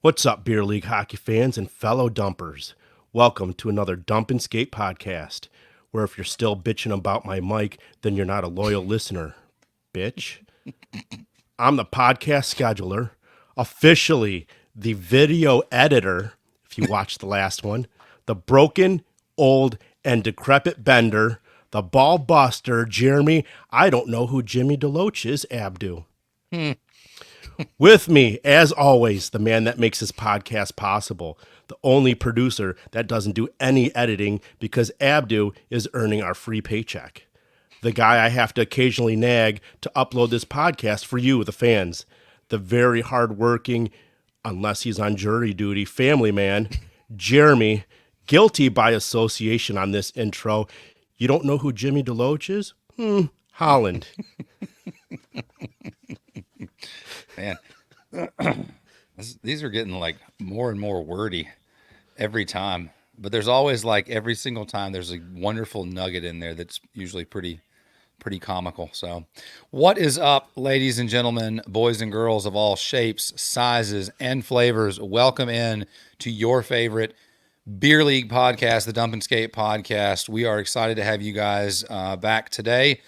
What's up, Beer League hockey fans and fellow dumpers? Welcome to another Dump and Skate podcast, where if you're still bitching about my mic, then you're not a loyal listener, bitch. I'm the podcast scheduler, officially the video editor, if you watched the last one, the broken, old, and decrepit bender, the ball buster, Jeremy. I don't know who Jimmy DeLoach is, Abdu. With me, as always, the man that makes this podcast possible, the only producer that doesn't do any editing because Abdu is earning our free paycheck. The guy I have to occasionally nag to upload this podcast for you, the fans. The very hardworking, unless he's on jury duty, family man, Jeremy, guilty by association on this intro. You don't know who Jimmy DeLoach is? Holland. Man, these are getting like more and more wordy every time, but there's always like every single time there's a wonderful nugget in there that's usually pretty comical. So what is up, ladies and gentlemen, boys and girls of all shapes, sizes, and flavors? Welcome in to your favorite beer league podcast, the Dump and Skate podcast. We are excited to have you guys back today.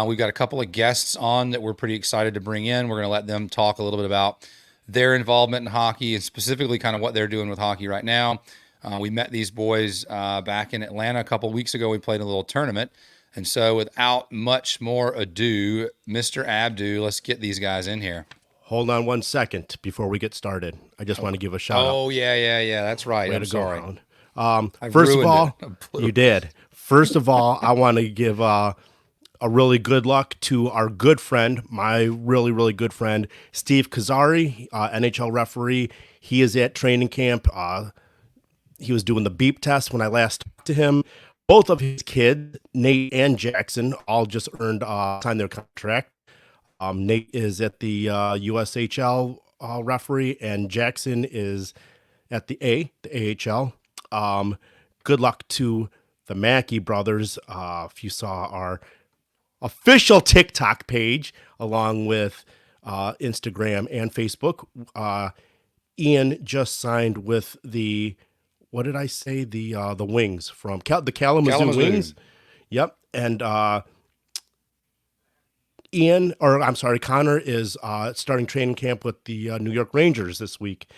We've got a couple of guests on that we're pretty excited to bring in. We're going to let them talk a little bit about their involvement in hockey and specifically kind of what they're doing with hockey right now. We met these boys back in Atlanta a couple of weeks ago. We played a little tournament. And so without much more ado, Mr. Abdu, let's get these guys in here. Hold on 1 second before we get started. I just want to give a shout out. Oh, yeah. That's right. Way I'm to go, sorry. Holland. First of all, you did. First of all, I want to give a really good luck to our good friend, my really, really good friend, Steve Kazari, NHL referee. He is at training camp. He was doing the beep test when I last talked to him. Both of his kids, Nate and Jackson, all just signed their contract. Nate is at the USHL referee, and Jackson is at the AHL. Good luck to the Mackey brothers. If you saw our official TikTok page, along with Instagram and Facebook, Ian just signed with the, what did I say? The Wings from the Kalamazoo Wings. Yep. And Connor is starting training camp with the New York Rangers this week.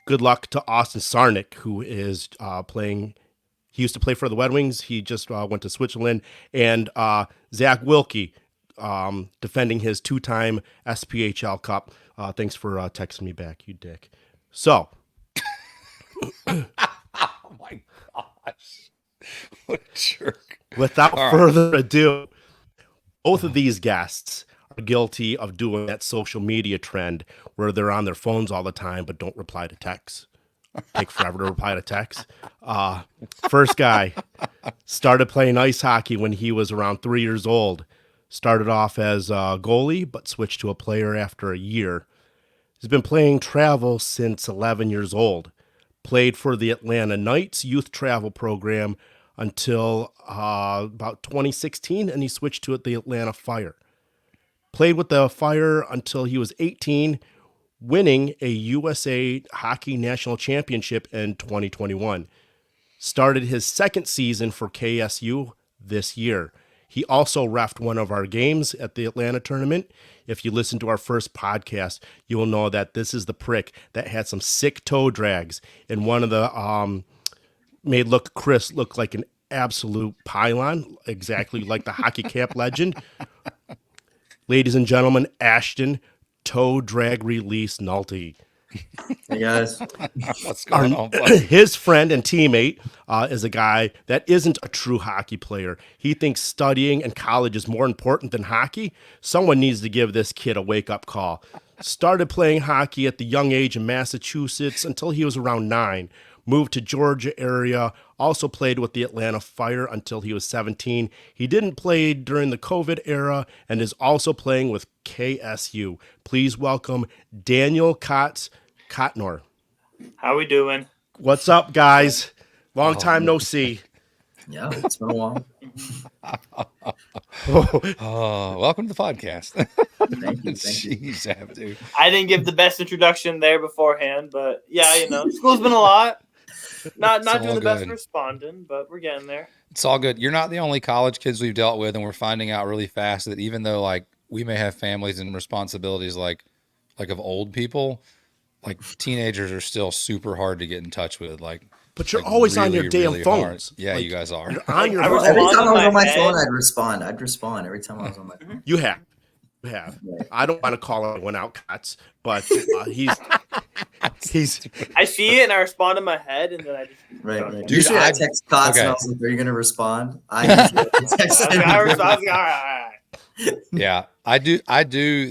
Good luck to Austin Sarnik, who is playing. He used to play for the Red Wings. He just went to Switzerland. And Zach Wilkie, defending his two-time SPHL Cup. Thanks for texting me back, you dick. So. Oh, my gosh. What a jerk. Without further ado, both of these guests are guilty of doing that social media trend where they're on their phones all the time but don't reply to texts. Take forever to reply to texts. First guy started playing ice hockey when he was around 3 years old. Started off as a goalie, but switched to a player after a year. He's been playing travel since 11 years old. Played for the Atlanta Knights youth travel program until about 2016, and he switched to the Atlanta Fire. Played with the Fire until he was 18, winning a USA Hockey National Championship in 2021. Started his second season for KSU this year. He also reffed one of our games at the Atlanta tournament. If you listen to our first podcast, you will know that this is the prick that had some sick toe drags, and one of the made Chris look like an absolute pylon, exactly like the hockey cap legend. Ladies and gentlemen, Ashton toe drag release Nulty. Hey guys. What's going on, buddy? His friend and teammate is a guy that isn't a true hockey player. He thinks studying and college is more important than hockey. Someone needs to give this kid a wake-up call. Started playing hockey at the young age in Massachusetts until he was around 9. Moved to Georgia area, also played with the Atlanta Fire until he was 17. He didn't play during the COVID era and is also playing with KSU. Please welcome Daniel Cotnor. How we doing? What's up, guys? Long time no see. Yeah, it's been a while. Oh, welcome to the podcast. Thank you. Thank you. Jeez, Abdu. I didn't give the best introduction there beforehand, but yeah, school's been a lot. Not all doing the best good. responding, but we're getting there. It's all good. You're not the only college kids we've dealt with, and we're finding out really fast that even though like we may have families and responsibilities like of old people, like teenagers are still super hard to get in touch with. But you're always on your damn hard. phones. Yeah, Like, you guys are. You're on your I phone. Every time I was on my head. phone, I'd respond. I'd respond every time I was on my phone. You have. I don't want to call anyone out, Cots, but he's. I see it and I respond in my head, and then I just Right. Dude, Usually I text Cots and I was like, "Are you going to respond?" I text him. I was like, all right. Yeah, I do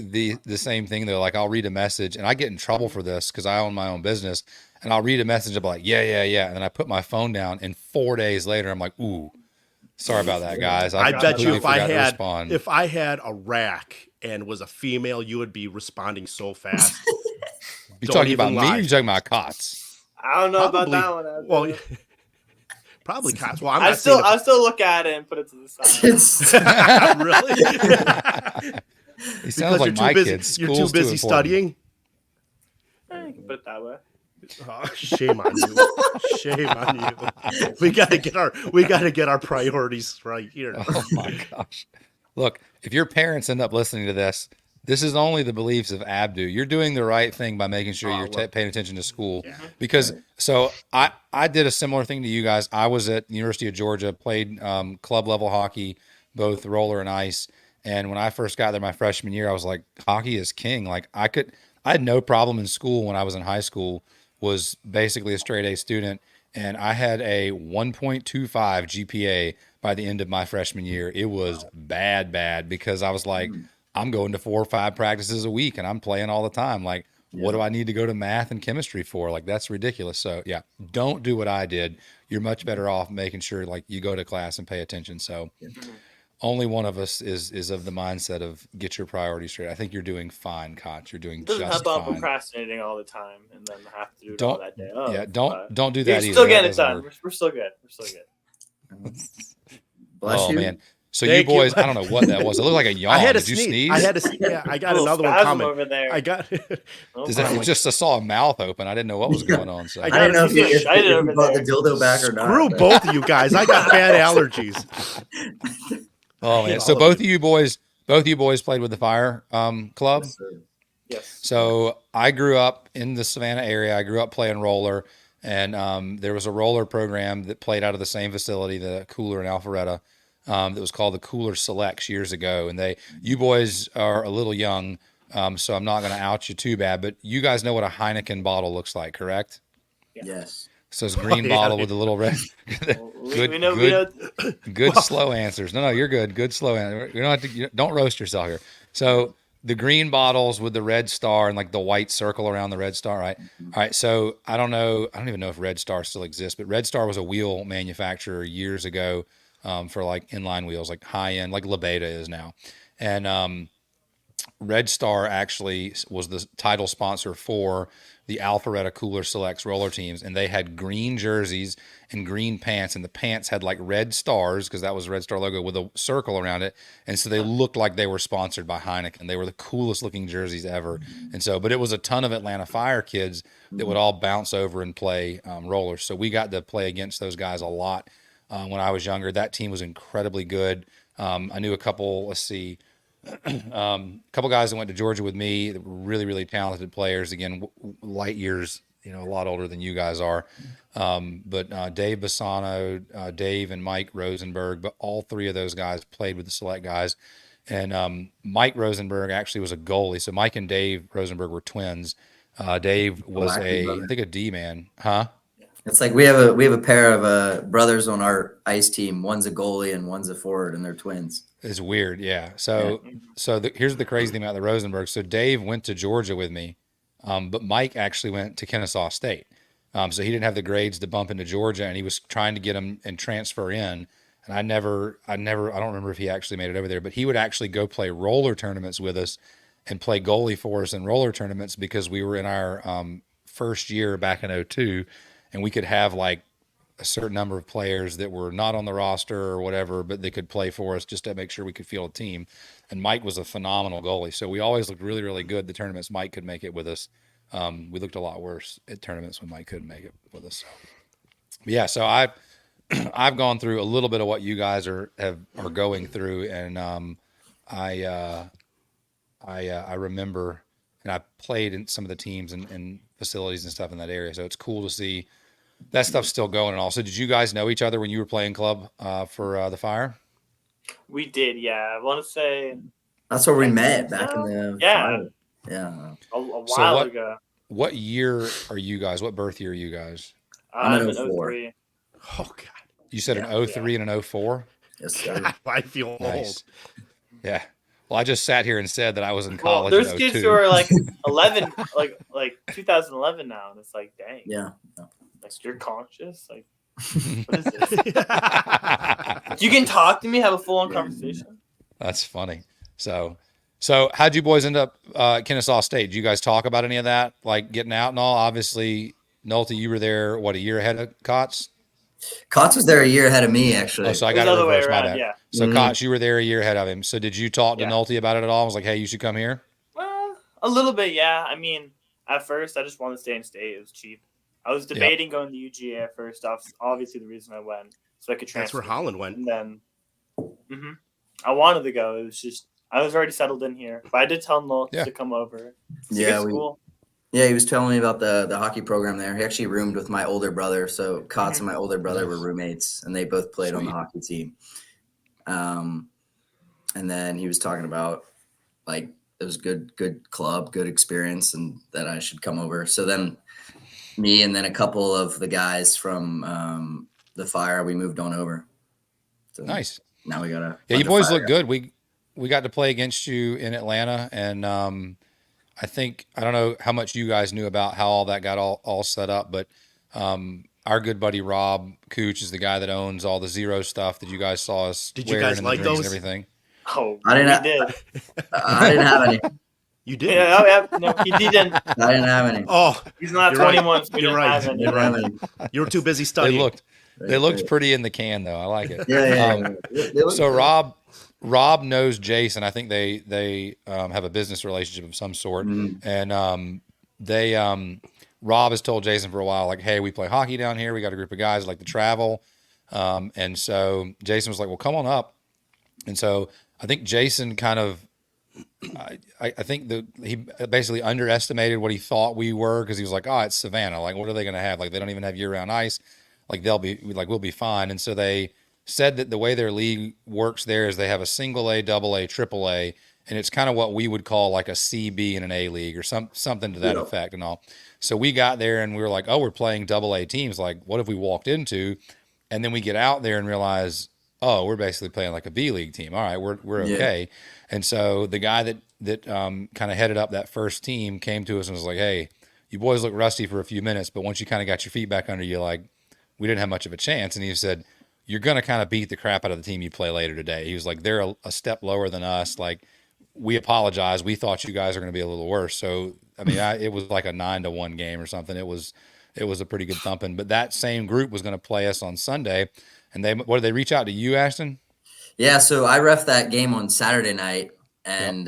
the same thing though. Like I'll read a message and I get in trouble for this because I own my own business, and I'll read a message of like, yeah, and then I put my phone down, and 4 days later I'm like, ooh, sorry about that, guys. I bet you if I had a rack and was a female, you would be responding so fast. You talking about me or you talking about Cots? I don't know Probably, about that one. Well, probably Cots. Well, I still look at it and put it to the side. Really? He sounds like my kids. You're too busy studying. You can put it that way. Oh, shame on you! Shame on you! We gotta get our priorities right here. Oh my gosh! Look, if your parents end up listening to this, this is only the beliefs of Abdu. You're doing the right thing by making sure you're paying attention to school. Yeah. Because so I did a similar thing to you guys. I was at the University of Georgia, played club level hockey, both roller and ice. And when I first got there my freshman year, I was like, hockey is king. Like I had no problem in school when I was in high school. Was basically a straight A student, and I had a 1.25 GPA by the end of my freshman year. It was bad because I was like, I'm going to 4 or 5 practices a week and I'm playing all the time. Like, what do I need to go to math and chemistry for? Like, that's ridiculous. So yeah, don't do what I did. You're much better off making sure like you go to class and pay attention. So only one of us is of the mindset of get your priorities straight. I think you're doing fine, Koch. You're doing just fine. Doesn't help out procrastinating all the time and then have to do it all that day. Don't do that either. We're still getting it done. We're still good. Bless you. Man. So you boys, I don't know what that was. It looked like a yawn. Did you sneeze? I had to. Yeah, I got another one coming. Over there. I got. I saw a mouth open. I didn't know what was going on. So I don't know if you brought the dildo back or not. Screw both of you guys. I got bad allergies. Oh man! So both of you boys played with the fire club. Yes. So I grew up in the Savannah area. I grew up playing roller, and there was a roller program that played out of the same facility, the Cooler in Alpharetta, that was called the Cooler Selects years ago. And you boys are a little young, so I'm not going to out you too bad. But you guys know what a Heineken bottle looks like, correct? Yes. So it's a green bottle with a little red. Good slow answers. No, you're good. Good slow answer. You don't have to. Don't roast yourself here. So the green bottles with the red star and like the white circle around the red star, right? All right. So I don't know. I don't even know if Red Star still exists, but Red Star was a wheel manufacturer years ago for like inline wheels, like high end, like Lebeda is now, and Red Star actually was the title sponsor for the Alpharetta Cooler Selects roller teams, and they had green jerseys and green pants, and the pants had like red stars because that was the Red Star logo with a circle around it, and so they looked like they were sponsored by Heineken. They were the coolest looking jerseys ever, and so, but it was a ton of Atlanta Fire kids that would all bounce over and play rollers, so we got to play against those guys a lot when I was younger. That team was incredibly good. I knew a couple. Let's see. A couple guys that went to Georgia with me, that were really, really talented players. Again, light years, a lot older than you guys are. But Dave Bassano, Dave and Mike Rosenberg, but all 3 of those guys played with the select guys. And Mike Rosenberg actually was a goalie. So Mike and Dave Rosenberg were twins. Dave was I think a D man, huh? It's like we have a pair of brothers on our ice team. One's a goalie and one's a forward, and they're twins. It's weird, yeah. So here's the crazy thing about the Rosenberg. So Dave went to Georgia with me, but Mike actually went to Kennesaw State. So he didn't have the grades to bump into Georgia, and he was trying to get him and transfer in. And I don't remember if he actually made it over there, but he would actually go play roller tournaments with us and play goalie for us in roller tournaments because we were in our first year back in 2002. And we could have like a certain number of players that were not on the roster or whatever, but they could play for us just to make sure we could field a team. And Mike was a phenomenal goalie. So we always looked really, really good. The tournaments Mike could make it with us. We looked a lot worse at tournaments when Mike couldn't make it with us. So. Yeah. So I've gone through a little bit of what you guys are going through. And I remember, and I played in some of the teams and facilities and stuff in that area. So it's cool to see that stuff's still going. And also, did you guys know each other when you were playing club for the Fire? We did, yeah. I want to say That's where we met back in the yeah, yeah. a while ago. What year are you guys? What birth year are you guys? I'm an 04. 03. Oh God. You said an 03 and an 04? Yes, sir. God, I feel Nice. old. Yeah. Well, I just sat here and said that I was in college. There's in kids 02. who are like 11, like 2011 now, and it's like, dang. Yeah. Like, you're conscious? Like, what is this? You can talk to me, have a full-on conversation? That's funny. So how'd you boys end up Kennesaw State? Did you guys talk about any of that, like getting out and all? Obviously, Nulty, you were there, what, a year ahead of Cots? Cots was there a year ahead of me, actually. Oh, so I It was got the it other way reversed, my around, bad. yeah. So Cots, you were there a year ahead of him. So did you talk to Yeah. Nulty about it at all? I was like, hey, you should come here? Well, a little bit, yeah. I mean, at first, I just wanted to stay in state. It was cheap. I was debating going to UGA at first. Obviously, the reason I went, so I could transfer. That's where Holland went. And then, I wanted to go. It was just I was already settled in here, but I did tell Noel to come over. It's a good school. Yeah, he was telling me about the hockey program there. He actually roomed with my older brother. So Cots and my older brother were roommates, and they both played on the hockey team. And then he was talking about like it was good club, good experience, and that I should come over. So then me and then a couple of the guys from the Fire, we moved on over. So nice. Now we got you boys look good. We got to play against you in Atlanta, and I think I don't know how much you guys knew about how all that got all set up, but our good buddy Rob Cooch is the guy that owns all the Zero stuff that you guys saw us. Did you guys like those? And everything? Oh, I didn't have any. You did? Yeah, no, he didn't. I didn't have any. Oh, He's not you're 21. right. So You're right. Didn't have any. You were too busy studying. They looked pretty in the can though. I like it. Yeah. So Rob knows Jason. I think they have a business relationship of some sort, and Rob has told Jason for a while, like, hey, we play hockey down here. We got a group of guys that like to travel, and so Jason was like, well, come on up. And so I think Jason kind of, I think he basically underestimated what he thought we were because he was like, oh, it's Savannah. Like, what are they going to have? Like, they don't even have year-round ice. Like, we'll be fine. And so they said that the way their league works there is they have a single A, double A, triple A, and it's kind of what we would call like a CB in an A league or something to that effect and all. So we got there and we were like, oh, we're playing double A teams. Like, what have we walked into? And then we get out there and realize, oh, we're basically playing like a B league team. All right, we're okay. And so the guy that kind of headed up that first team came to us and was like, hey, you boys look rusty for a few minutes, but once you kind of got your feet back under you, like, we didn't have much of a chance. And he said, you're going to kind of beat the crap out of the team you play later today. He was like, they're a step lower than us. Like, we apologize. We thought you guys are going to be a little worse. So, I mean, it was like a 9-1 game or something. It was a pretty good thumping. But that same group was going to play us on Sunday. And what did they reach out to you, Ashton? Yeah, so I ref that game on Saturday night, and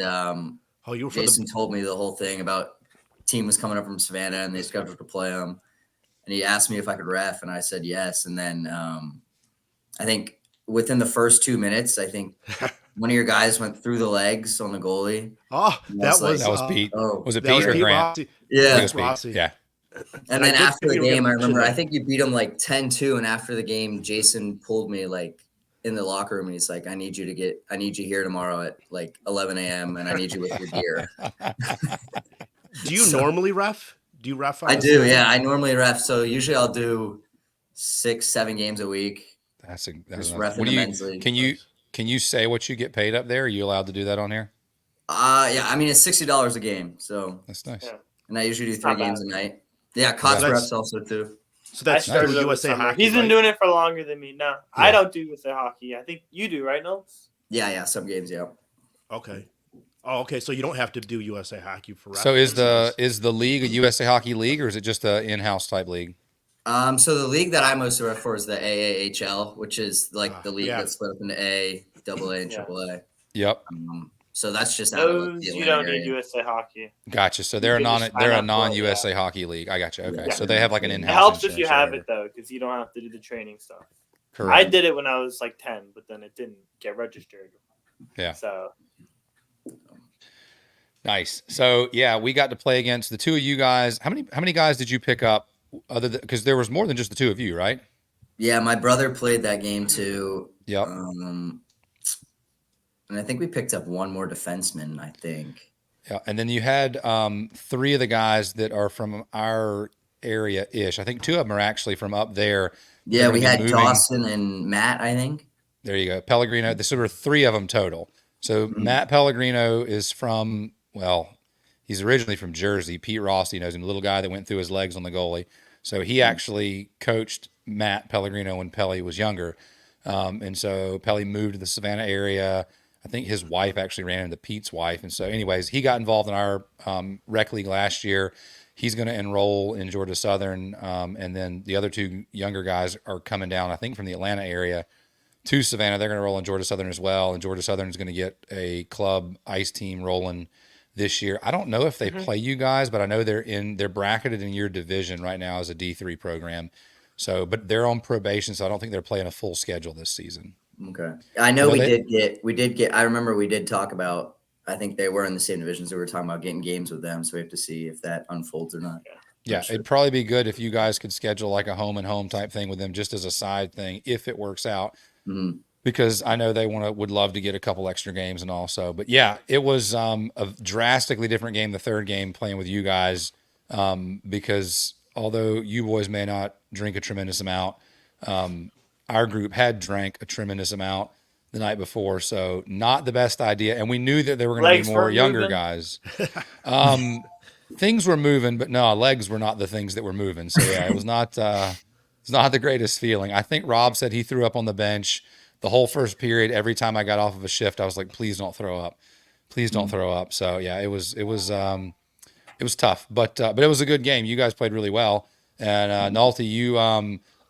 Jason told me the whole thing about team was coming up from Savannah and they scheduled to play them. And he asked me if I could ref, and I said yes. And then I think within the first 2 minutes, I think one of your guys went through the legs on the goalie. Oh, that was Pete. Oh, was it Pete or Grant? Rossi. Yeah, it was Pete. Yeah. And then after the game, I remember, I think you beat him like 10-2. And after the game, Jason pulled me like in the locker room and he's like, I need you here tomorrow at like 11 a.m. and I need you with your gear. Do you normally ref? Do you ref? I do. Yeah. I normally ref. So usually I'll do 6-7 games a week. That's ref in the men's league. Can you say what you get paid up there? Are you allowed to do that on here? Yeah. I mean, it's $60 a game. So that's nice. Yeah. And I usually do 3 games a night. Yeah, Cots refs also too. So that's started through USA Hockey. He's been doing it for longer than me. No, I don't do USA Hockey. I think you do, right, Nels? Yeah, some games, yeah. Okay. Oh, okay. So you don't have to do USA Hockey for. So is the league a USA Hockey league or is it just a in-house type league? So the league that I mostly rep for is the AAHL, which is like the league Yeah. that's split up into A, AA, and Yeah. AAA. Yep. So that's just out of like, the Those you Atlanta don't need area. USA Hockey. Gotcha. So You they're can just a sign up for it, non-USA hockey league. I gotcha. Okay. Yeah. So they have like an It It in-house helps if you insurance or have whatever. it though, because you don't have to do the training stuff. I Correct. did it when I was like 10, but then it didn't get registered. Yeah. So Nice. So yeah, we got to play against the two of you guys. How many guys did you pick up? Other than because there was more than just the two of you, right? Yeah, my brother played that game too. Yep. And I think we picked up one more defenseman, I think. Yeah. And then you had three of the guys that are from our area ish. I think two of them are actually from up there. Yeah, They're we gonna be had moving. Dawson and Matt, I think. There you go. Pellegrino. There were three of them total. So Matt Pellegrino is from, well, he's originally from Jersey. Pete Rossi knows him, the little guy that went through his legs on the goalie. So he actually coached Matt Pellegrino when Pelly was younger. And so Pelly moved to the Savannah area. I think his wife actually ran into Pete's wife. And so anyways, he got involved in our rec league last year. He's going to enroll in Georgia Southern. And then the other two younger guys are coming down, I think from the Atlanta area to Savannah. They're going to roll in Georgia Southern as well. And Georgia Southern is going to get a club ice team rolling this year. I don't know if they play you guys, but I know they're bracketed in your division right now as a D3 program. So, but they're on probation, so I don't think they're playing a full schedule this season. Okay. I know we did get, I remember we did talk about, I think they were in the same division, so we were talking about getting games with them. So we have to see if that unfolds or not. Yeah, Sure. it'd probably be good if you guys could schedule like a home and home type thing with them just as a side thing, if it works out. Mhm. Because I know they would love to get a couple extra games and also, but yeah, it was a drastically different game. The third game playing with you guys, because although you boys may not drink a tremendous amount, our group had drank a tremendous amount the night before. So not the best idea. And we knew that there were going to Legs be more weren't younger moving? guys. Things were moving, but no, legs were not the things that were moving. So yeah, it was not the greatest feeling. I think Rob said he threw up on the bench the whole first period. Every time I got off of a shift, I was like, please don't throw up. Please don't throw up. So yeah, it was tough, but it was a good game. You guys played really well. And Nulty, you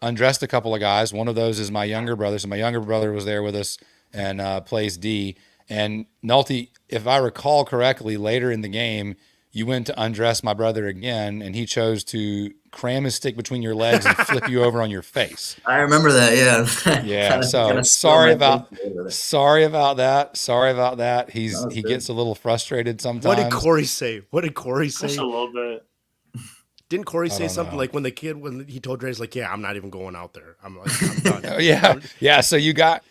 undressed a couple of guys. One of those is my younger brother. So my younger brother was there with us and plays D. And Nulty, if I recall correctly, later in the game, you went to undress my brother again, and he chose to cram his stick between your legs and flip you over on your face. I remember that. Yeah. Yeah. So sorry about that. He gets a little frustrated sometimes. What did Corey say? just a little bit. Didn't Corey say don't something know. like when he told Dre, he's like, yeah, I'm not even going out there. I'm like, I'm done. Oh, yeah. Yeah. So you got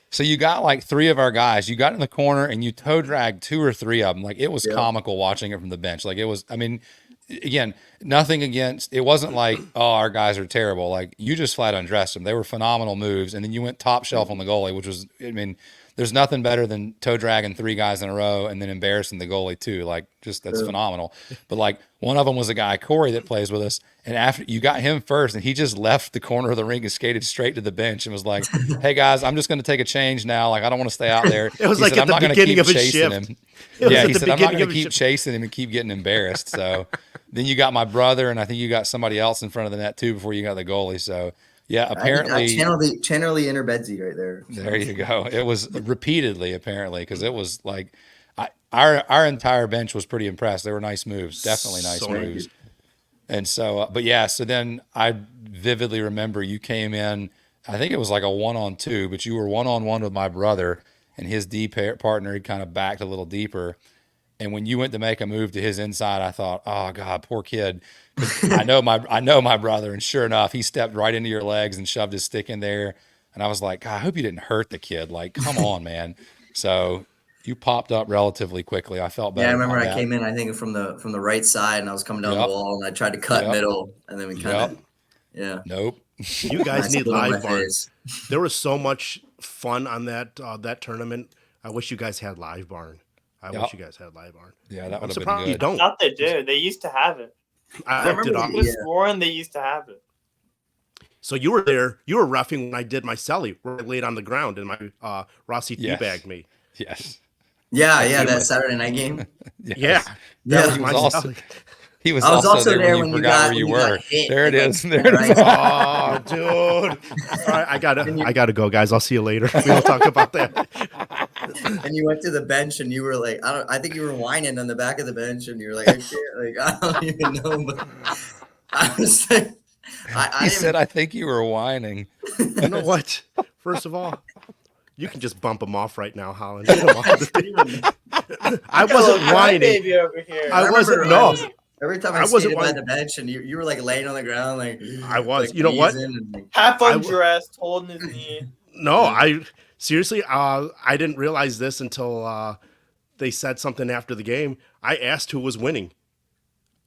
like three of our guys. You got in the corner and you toe dragged two or three of them. Like it was comical watching it from the bench. Like it was, I mean, again, nothing against, it wasn't like, oh, our guys are terrible. Like you just flat undressed them. They were phenomenal moves. And then you went top shelf on the goalie, which was, I mean, there's nothing better than toe dragging three guys in a row and then embarrassing the goalie too. Like just, that's phenomenal. But like one of them was a guy, Corey, that plays with us. And after you got him first and he just left the corner of the ring and skated straight to the bench and was like, hey guys, I'm just going to take a change now. Like, I don't want to stay out there. It was He like said, at I'm the not gonna beginning keep of his chasing shift. him. It was Yeah, at he the said, I'm not beginning going of to his keep shift. chasing him and keep getting embarrassed. So then you got my brother and I think you got somebody else in front of the net too before you got the goalie. So yeah, apparently. I channel the inner Bedsy right there. There you go. It was repeatedly, apparently, because it was like our entire bench was pretty impressed. They were nice moves, definitely nice So moves. And so, but yeah, so then I vividly remember you came in. I think it was like a 1-on-2, but you were 1-on-1 with my brother and his D partner. He kind of backed a little deeper. And when you went to make a move to his inside, I thought, oh God, poor kid. 'Cause I know my brother, and sure enough, he stepped right into your legs and shoved his stick in there. And I was like, God, I hope you didn't hurt the kid. Like, come on, man. So you popped up relatively quickly. I felt better. Yeah, I remember about I that. came in, I think from the right side, and I was coming down Yep. the wall, and I tried to cut Yep. middle, and then we kind of, Yep. Nope. You guys I need spit on my live barn. face. There was so much fun on that tournament. I wish you guys had live barn. I Yep. wish you guys had live barn. Yeah, that I'm would have been surprised you good. I don't. thought they did. They used to have it. I remember left it the- off. I could have sworn they used to have it. So you were there. You were roughing when I did my celly, where I laid on the ground and my Rossi Yes. teabagged me. Yes. Yeah, that Saturday night game. Yes. Yeah, Yeah, that was he my was also- celly. He was I was also there when you when forgot where you got were. hit There it and, is. There it is. Oh, dude. All right, I gotta go, guys. I'll see you later. We'll talk about that. And you went to the bench and you were like, I think you were whining on the back of the bench and you were like, I can't, like, I don't even know. But I was like, He said, I think you were whining. You know what? First of all, you can just bump him off right now, Holland. Get him off the I wasn't whining. Baby over here. I wasn't. No, every time I wasn't skated by whining. the bench and you were like laying on the ground, like I was. like, You know what? and, like, Half undressed, holding his knee. No, I seriously. I didn't realize this until they said something after the game. I asked who was winning.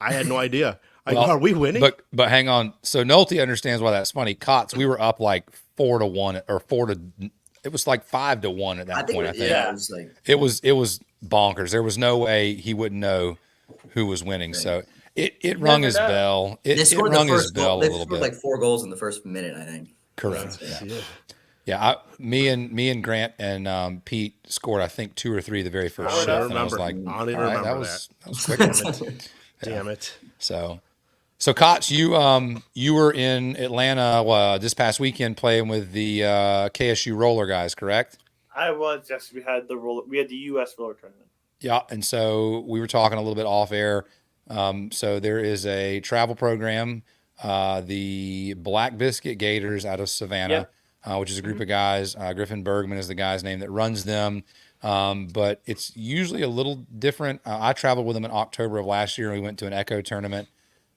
I had no idea. I go, are we winning? But hang on. So Nulty understands why that's funny. Cots, we were up like 4-1 or 4-. It was like 5-1 at that point. I think. Yeah, it was bonkers. There was no way he wouldn't know who was winning. Right. So it rung his bell. It rung his bell a little bit. Like 4 goals in the first minute, I think. Correct. Yeah. Me and Grant and Pete scored, I think, 2 or 3 the very first shift. And I was like, I don't even remember that was quick. Damn it. So Cots, you were in Atlanta this past weekend playing with the KSU roller guys, correct? I was. Yes, we had the U.S. roller tournament. Yeah, and so we were talking a little bit off air. So there is a travel program, the Black Biscuit Gators out of Savannah, which is a group of guys. Griffin Bergman is the guy's name that runs them. But it's usually a little different. I traveled with them in October of last year. We went to an Echo tournament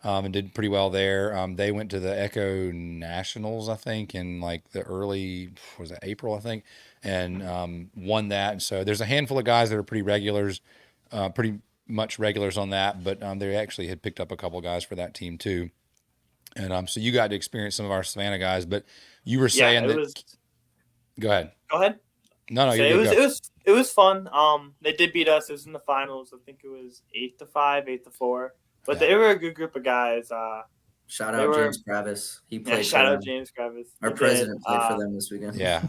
and did pretty well there. They went to the Echo Nationals, I think, in like the early, was it April, I think, and won that. And so there's a handful of guys that are pretty much regulars on that, but they actually had picked up a couple of guys for that team too. And so you got to experience some of our Savannah guys, but you were saying Go ahead. No, so it was fun. They did beat us. It was in the finals. I think it was 8-5, 8-4. But they were a good group of guys. Shout out James Kravis. He played. Shout out James Kravis. Our president played for them this weekend. Yeah,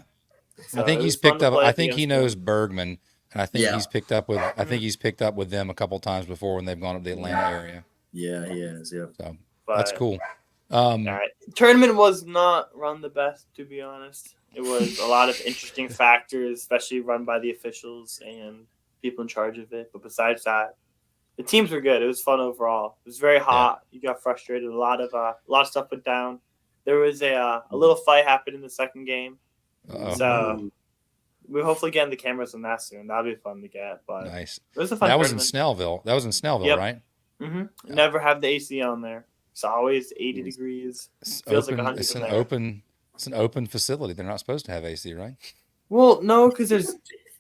so I think he's picked up. I think he knows Bergman, and I think he's picked up with. I think he's picked up with them a couple times before when they've gone up the Atlanta area. Yeah, he is. Yeah, so that's cool. All right. Tournament was not run the best, to be honest. It was a lot of interesting factors, especially run by the officials and people in charge of it. But besides that, the teams were good. It was fun overall. It was very hot. You got frustrated. A lot of stuff went down. There was a little fight happened in the second game. So we'll hopefully get the cameras on that soon. That'll be fun to get. But nice. It was a fun tournament. That was in Snellville, right? Mm-hmm. Yeah. Never have the AC on there. It's always 80 degrees. Feels like 100. It's an open facility. They're not supposed to have AC, right? Well, no, because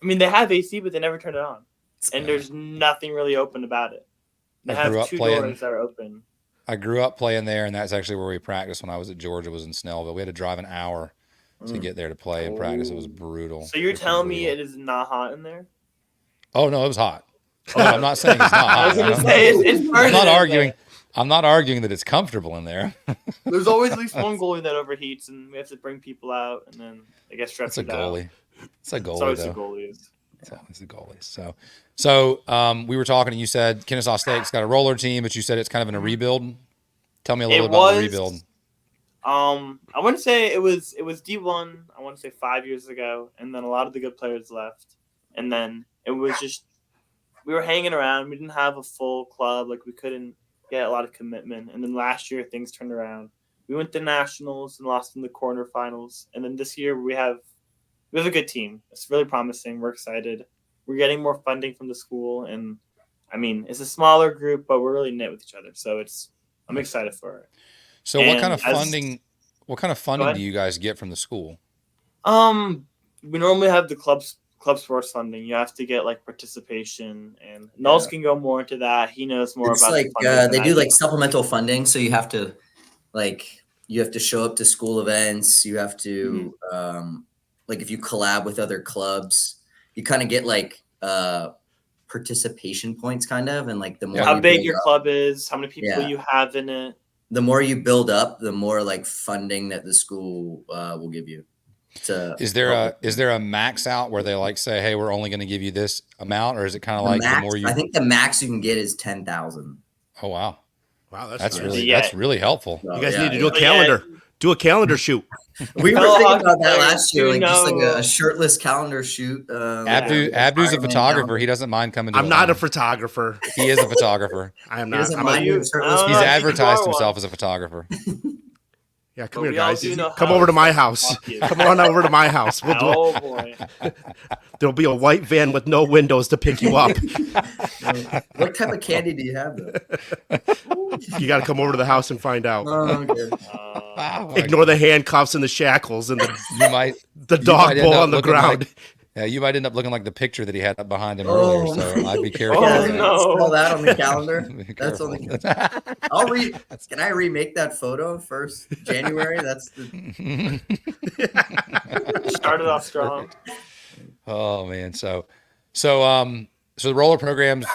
they have AC, but they never turn it on. And there's nothing really open about it. They have 2 doors that are open. I grew up playing there, and that's actually where we practiced when I was at Georgia, was in Snellville. We had to drive an hour to get there to play and practice. It was brutal. So you're telling me it is not hot in there? Oh, no, it was hot. I'm not saying it's not hot. I was going to say, it's burning. I'm not arguing that it's comfortable in there. There's always at least one goalie that overheats, and we have to bring people out, and then they get stressed out. It's a goalie, it's always the goalies. It's always the goalies. So we were talking, and you said Kennesaw State's got a roller team, but you said it's kind of in a rebuild. Tell me a little about the rebuild. I wouldn't say it was D1. I want to say 5 years ago, and then a lot of the good players left, and then it was just we were hanging around. We didn't have a full club, like we couldn't get a lot of commitment. And then last year things turned around. We went to nationals and lost in the quarterfinals, and then this year we have a good team. It's really promising. We're excited. We're getting more funding from the school, and it's a smaller group, but we're really knit with each other. So I'm excited for it. So what kind of funding do you guys get from the school? We normally have the club sports funding. You have to get like participation, and Knowles can go more into that. He knows more about like they do like supplemental funding, so you have to show up to school events. You have to if you collab with other clubs, you kind of get like participation points, kind of, and like the more how big your club is, how many people you have in it. The more you build up, the more like funding that the school will give you. Is there a max out where they like say, hey, we're only going to give you this amount, or is it kind of like max, the more you? I think the max you can get is 10,000. Oh wow! Wow, That's nice. really Yeah. that's really helpful. So, You guys yeah, need to do a But calendar. Do a calendar shoot. We were Fellow thinking hockey about that players last year, do like just like know- a shirtless calendar shoot. Abdu's a Iron Man photographer. calendar. He doesn't mind coming to I'm not a Atlanta. photographer. He is a photographer. I am He not. doesn't I'm mind a, being I shirtless. don't He's know. I think you advertised are himself one. as a photographer. yeah, But come here, we all guys. do know Come how over to my expensive house. hockey is. Come on over to my house. We'll do it. Oh boy. There'll be a white van with no windows to pick you up. What type of candy do you have though? You got to come over to the house and find out. Oh, okay. Oh my Ignore the handcuffs and the shackles and You might the dog might end bowl up on the looking ground. like- yeah, you might end up looking like the picture that he had up behind him Oh. earlier. So I'd be careful. Oh, with that. no. Saw that on the calendar. Be That's on careful. the. Can I remake that photo first January? That's the. Started off strong. Oh man, so the roller program's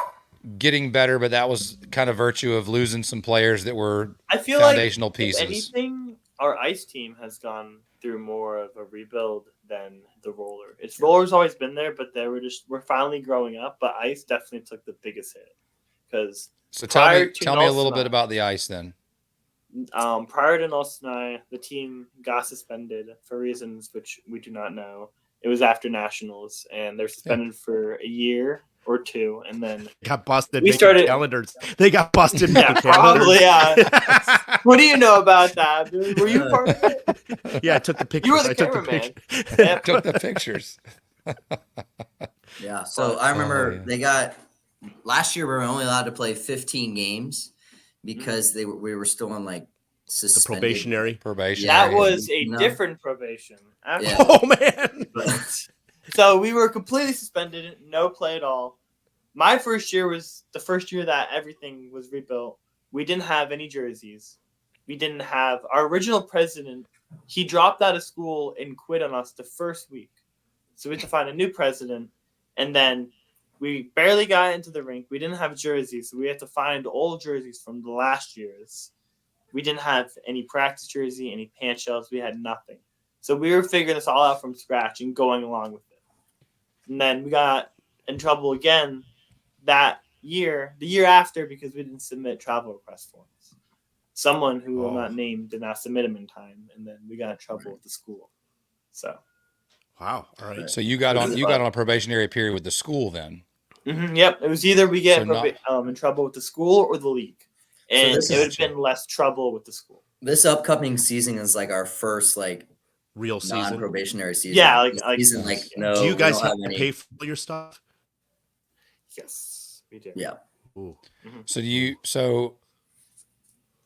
getting better, but that was kind of virtue of losing some players that were I feel foundational like pieces. if anything, our ice team has gone through more of a rebuild than the roller. It's roller's always been there, but we're finally growing up. But ice definitely took the biggest hit because So prior to tell me a little Nelson, bit about the ice then. prior to Nelson and I, the team got suspended for reasons which we do not know. It was after nationals, and they're suspended for a year or two, and then Got busted We making started- calendars. They got busted yeah, making calendars. probably yeah. What do you know about that, dude? Were you part of it? Yeah, I took the pictures. You were the I took the cameraman. pictures. Yep. Took the pictures. Yeah. So I remember yeah. they got last year. We were only allowed to play 15 games because we were still on like The suspended. probationary. Probation. That was a No. different probation. After- Yeah. Oh man. So we were completely suspended, no play at all. My first year was the first year that everything was rebuilt. We didn't have any jerseys. We didn't have our original president. He dropped out of school and quit on us the first week. So we had to find a new president. And then we barely got into the rink. We didn't have jerseys. So we had to find old jerseys from the last year's. We didn't have any practice jersey, any pant shells. We had nothing. So we were figuring this all out from scratch and going along with it. And then we got in trouble again that year, the year after, because we didn't submit travel request forms. Someone who will not name did not submit them in time, and then we got in trouble with the school. So, Wow. All right. So you got on a probationary period with the school then. yep, it was either we get So in trouble with the school or the league, and this it would is- have been less trouble with the school. This upcoming season is like our first like Real season. non-probationary season. Yeah, This like season, like no. Do you we guys don't have to any- pay for all your stuff? Yes, we do. Yeah. Ooh. So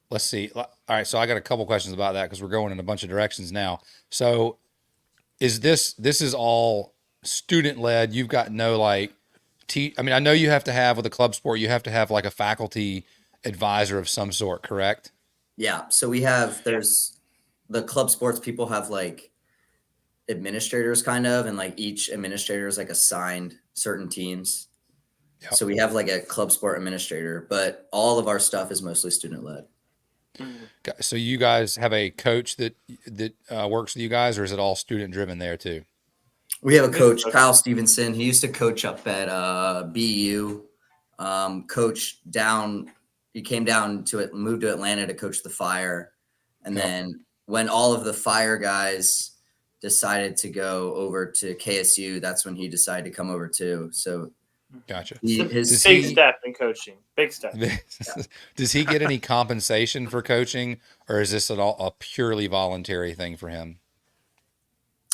let's see. All right. So I got a couple questions about that because we're going in a bunch of directions now. So this is all student led. You've got no like, I mean, I know you have to have with a club sport, you have to have like a faculty advisor of some sort, correct? Yeah. So we have there's the club sports people have like administrators kind of, and like each administrator is like assigned certain teams. Yep. So we have like a club sport administrator, but all of our stuff is mostly student led. So you guys have a coach that works with you guys, or is it all student driven there too? We have a coach, Kyle Stevenson. He used to coach up at BU. Coach down. He came down to it, moved to Atlanta to coach the Fire, and then when all of the Fire guys decided to go over to KSU, that's when he decided to come over too. So Gotcha. Big step in coaching. Big step. Does he get any compensation for coaching, or is this at all a purely voluntary thing for him?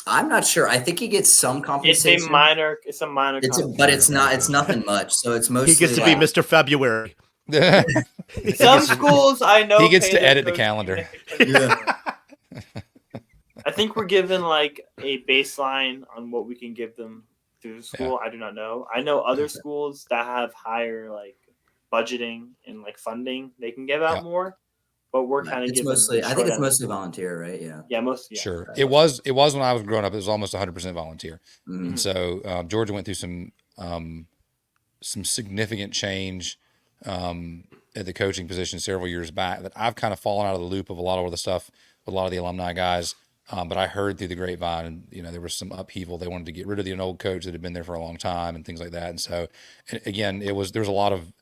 I'm not sure. I think he gets some compensation. It's a minor. But it's not. It's nothing much. So it's mostly. He gets to be Mr. February. Some schools I know. He gets pay to their edit the coaches calendar. Yeah. I think we're given like a baseline on what we can give them through the school. I do not know. I know other schools that have higher like budgeting and like funding. They can give out more, but we're kind of It's giving. mostly. I think it's mostly volunteer, right? Yeah. Yeah, mostly. Yeah. Sure. It was when I was growing up. It was almost 100% volunteer. Mhm. And so Georgia went through some significant change at the coaching position several years back that I've kind of fallen out of the loop of a lot of the stuff with a lot of the alumni guys. But I heard through the grapevine, and there was some upheaval. They wanted to get rid of an old coach that had been there for a long time and things like that. And so, and again, there was a lot of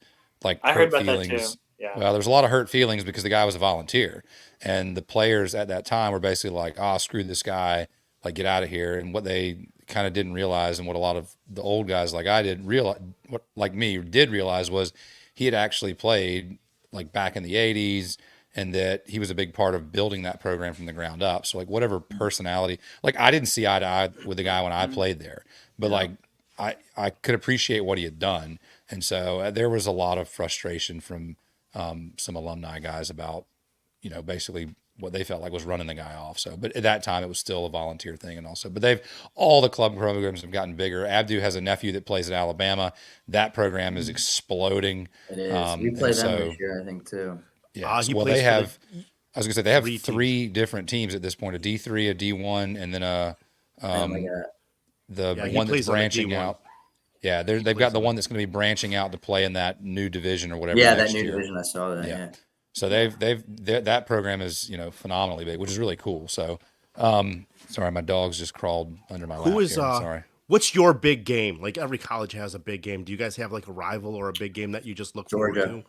like I heard hurt about that feelings. too. Yeah. Well, there's a lot of hurt feelings because the guy was a volunteer, and the players at that time were basically like, "Oh, screw this guy, like get out of here." And what they kind of didn't realize, and what a lot of the old guys like I did realize, what like me did realize, was he had actually played like back in the '80s, and that he was a big part of building that program from the ground up. So like whatever personality, like I didn't see eye to eye with the guy when I played there, but like I could appreciate what he had done, and so there was a lot of frustration from some alumni guys about, basically what they felt like was running the guy off. So, but at that time it was still a volunteer thing. And also, but all the club programs have gotten bigger. Abdu has a nephew that plays at Alabama. That program is exploding. It is. We play them this year, I think, too. Yeah. he Well, plays they for have, I was gonna say they have three three different teams at this point: a D3, a D1, and then the Yeah, he one that's plays on the branching D1. out. Yeah, they've got the one that's going to be branching out to play in that new division or whatever. Yeah, next that new year. division. I saw that. Yeah. So that program is phenomenally big, which is really cool. So, sorry, my dog's just crawled under my lap. Who is here. I'm sorry. What's your big game? Like every college has a big game. Do you guys have like a rival or a big game that you just look forward Georgia.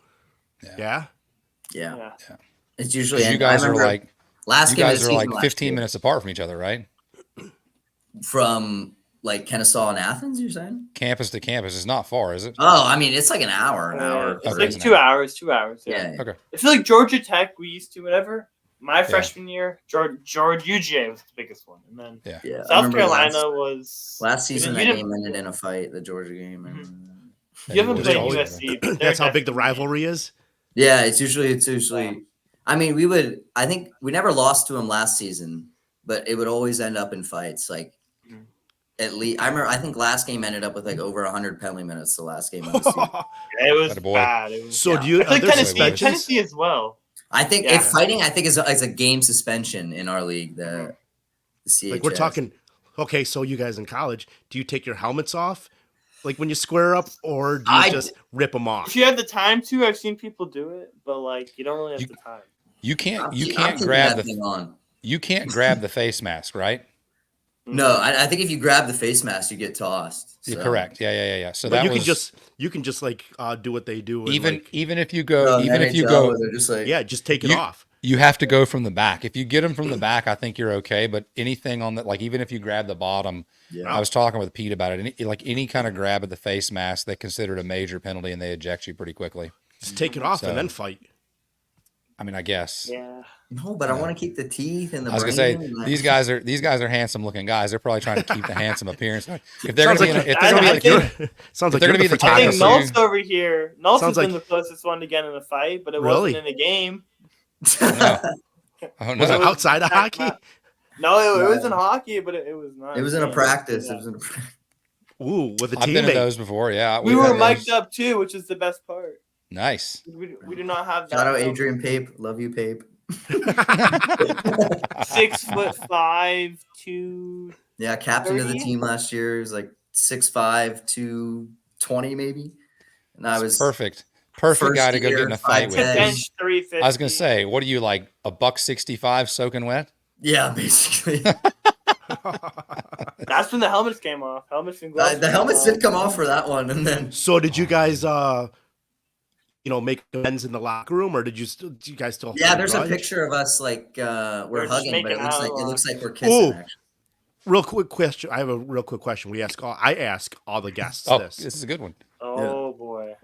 to? Yeah. Yeah. Yeah. It's usually. You guys are like last you game of guys the are like season last 15 year. minutes apart from each other, right? From like Kennesaw and Athens, you're saying? Campus to campus is not far, is it? Oh, I mean, it's like an hour. It's Okay, like it's an 2 hour. hours. 2 hours. Yeah. Yeah. Okay. I feel like Georgia Tech, we used to whatever. My freshman year, George UGA was the biggest one, and then Yeah. I South remember Carolina was last season. you That didn't- game ended in a fight. The Georgia game. You haven't Yeah, played always- USC. But That's they're how big the definitely- rivalry is. Yeah, it's usually. I mean, I think we never lost to them last season, but it would always end up in fights. Like Mhm. at least, I think last game ended up with like over 100 penalty minutes. The last game of the season. It was Atta boy. bad. It was, So Yeah. do you? I think Are there Tennessee, suspensions? Tennessee as well. I think Yeah. if fighting, I think is a game suspension in our league. The CHS. Like we're talking. Okay, so you guys in college, do you take your helmets off, like when you square up, or do you I just rip them off? If you have the time to, I've seen people do it, but like you don't really have You- the time. You I'm can't keeping grab that thing on. you can't grab the face mask, right? No, I think if you grab the face mask, you get tossed. You're So- correct. Yeah. So But that you was can just like do what they do. And even like, if you No, go in even if you NHL, go they're just like yeah, just take it You- off. you have to go from the back. If you get them from the back, I think you're okay. But anything on that, like even if you grab the bottom, Yeah. I was talking with Pete about it. Any kind of grab at the face mask, they consider it a major penalty and they eject you pretty quickly. Just take it off So- and then fight. I mean, I guess. Yeah. No, but I want to keep the teeth and the I was brain. gonna say and these guys are handsome looking guys. They're probably trying to keep the handsome appearance. If they're Sounds gonna be, like if they're gonna be I like, think- Sounds like they're you're gonna be the the I think photographer. photographer. Nult's over here. Nult's has Oh, like- been the closest one to get in a fight, but it Really? wasn't in a game. no. Oh Was it no, outside of hockey? No, it was in hockey, but it was not. It was in a game. practice. Yeah. It was in a practice. Ooh, with a I've been in teammate. those before. Yeah, We we've were had mic'd those. up too, which is the best part. Nice. We do not have that. Shout out Adrian Pape. Love you, Pape. 6'5", 2. Yeah, captain of the 30? team last year. He was like 6'5", 220 maybe. And I was Perfect First guy to go get year, in a fight Could with. 5'10". bench 350. I was gonna say, what are you like, a $165 soaking wet? Yeah, basically. That's when the helmets came off. Helmets and gloves. The helmets did come off for that one, and then So did you guys make amends in the locker room, or do you guys still yeah, hold there's a grudge? picture of us like we're just hugging, but making out a lot. it looks like we're kissing. Ooh. Actually. Real quick question. I have a real quick question. I ask all the guests Oh, this. this is a good one. Oh boy.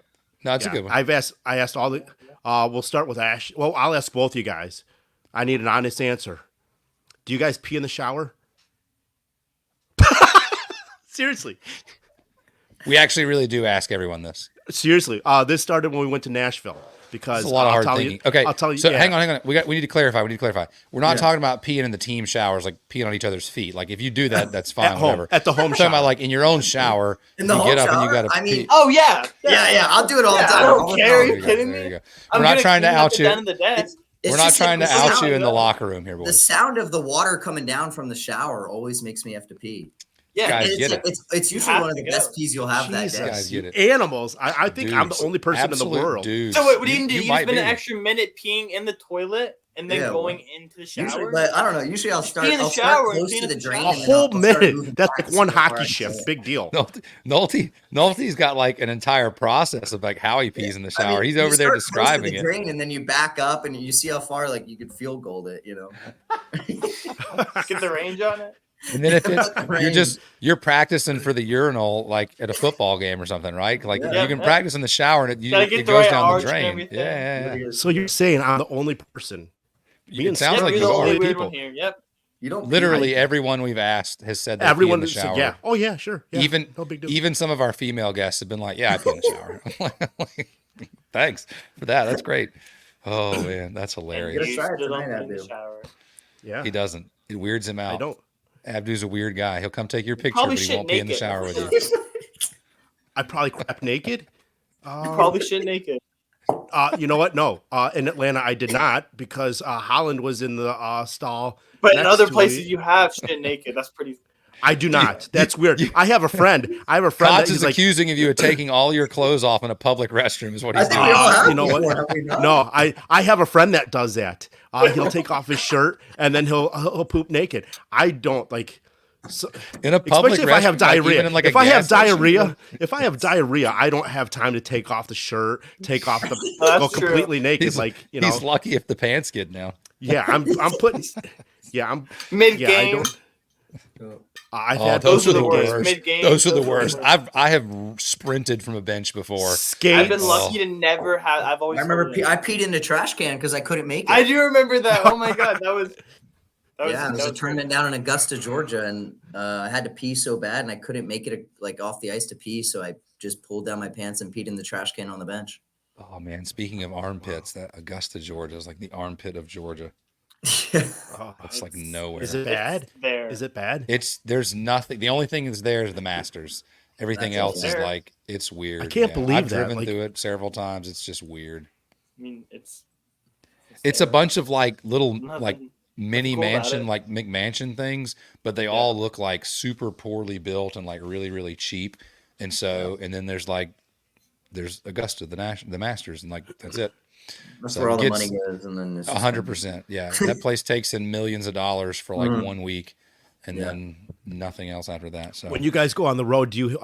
No, it's a Yeah, good one. I asked all the we'll start with Ash. Well, I'll ask both you guys. I need an honest answer. Do you guys pee in the shower? Seriously. We actually really do ask everyone this. Seriously. This started when we went to Nashville because It's a lot of I'll hard tell thinking. You, Okay, I'll tell you. so yeah. hang on. We need to clarify. We're not Yeah. talking about peeing in the team showers, like peeing on each other's feet. Like if you do that, that's fine. At home, Whatever. at the home We're talking shower. about like in your own shower. In the you home get up and you shower? got to I mean, pee. Oh yeah. Yeah, I'll do it all Yeah, the time. I don't all the care. Are time. you kidding There me? you go. I'm We're not gonna trying to clean up out the you. down in the desk. It's We're not just trying like to the out sound- you in the locker room here, The boys. sound of the water coming down from the shower always makes me have to pee. Yeah, Guys And get it. it's You usually have one of to the go. best peas you'll have that Jesus, day. Guys you get animals. I think I'm the Dudes, only person in the absolute world. Dudes. So wait, what do you do? You might spend an be. extra minute peeing in the toilet and then Yeah, going into the shower? Usually, but I don't know. Usually, I'll Just pee in the start shower and close clean to up the the drain. shower. A And then whole I'll start minute. moving That's back like to one see how far hockey I can shift. go. Big deal. Nulty's got like an entire process of like how he pees in the shower. He's you over there start close to describing the it. drain, and then you back up, and you see how far like you could field goal it. Get the range on it. And then if it's About the you're practicing for the urinal like at a football game or something, right? Like Yeah. you can practice in the shower and Gotta get it the goes right down the arch and drain. everything. Yeah. So you're saying I'm the only person? Me and It sounds Steve like You're are the you only are. weird people. one here. Yep. You don't Literally everyone we've asked has said they pee in Everyone the is shower. yeah. Oh yeah, sure. Yeah. Even no big deal. even some of our female guests have been like, "Yeah, I pee in the shower." Thanks for that. That's great. Oh man, that's And hilarious. you try it still don't tonight, pee in the Abdu. shower. Yeah. He doesn't. It weirds him out. I don't. Abdu's a weird guy. He'll come take your picture, Probably but he shit won't pee in the naked, shower with that's you. for I probably crap naked. You probably shit naked. You know what? No. In Atlanta, I did not because Holland was in the stall. But in next other to places, me. you have shit naked. That's pretty. I do not. That's weird. I have a friend. I have a friend Cots that is he's like, accusing of you of taking all your clothes off in a public restroom. Is what I he's think doing. we all have you know before, what? have we not? No, I have a friend that does that. He'll take off his shirt and then he'll poop naked. I don't like. So, In a public especially if I have restroom, like, diarrhea. even in, like, if a I have gas station? diarrhea, I don't have time to take off the shirt, take off the That's go true. completely naked. He's like you know, he's lucky if the pants get down. yeah, I'm putting, yeah, I'm Mid yeah, I game. don't. I've Oh, had those are the mid-game worst. Mid-game, Those are the those are the worst. worst. I have sprinted from a bench before. skates. I've been lucky to never have. I've always. I remember hated it. I peed in the trash can because I couldn't make it. I do remember that. Oh my god, that was. Yeah, it was that a tournament down in Augusta, Georgia, and I had to pee so bad, and I couldn't make it like off the ice to pee, so I just pulled down my pants and peed in the trash can on the bench. Oh man, speaking of armpits, that Augusta, Georgia is like the armpit of Georgia. Oh, It's like nowhere. is it bad? There. Is it bad? There's nothing. The only thing that's there is the Masters. Everything That's else is fair. like it's weird. I can't believe I've that, driven like- through it several times. It's just weird. I mean, it's. It's a bunch of like little Nothing like mini cool about mansion, it. like McMansion things, but they all look like super poorly built and like really, really cheap. And so, and then there's Augusta, the Masters, and like that's it. That's So where all the it money gets goes, and then it's just 100%. Yeah, that place takes in millions of dollars for like 1 week, and Yeah. then nothing else after that. So When you guys go on the road, do you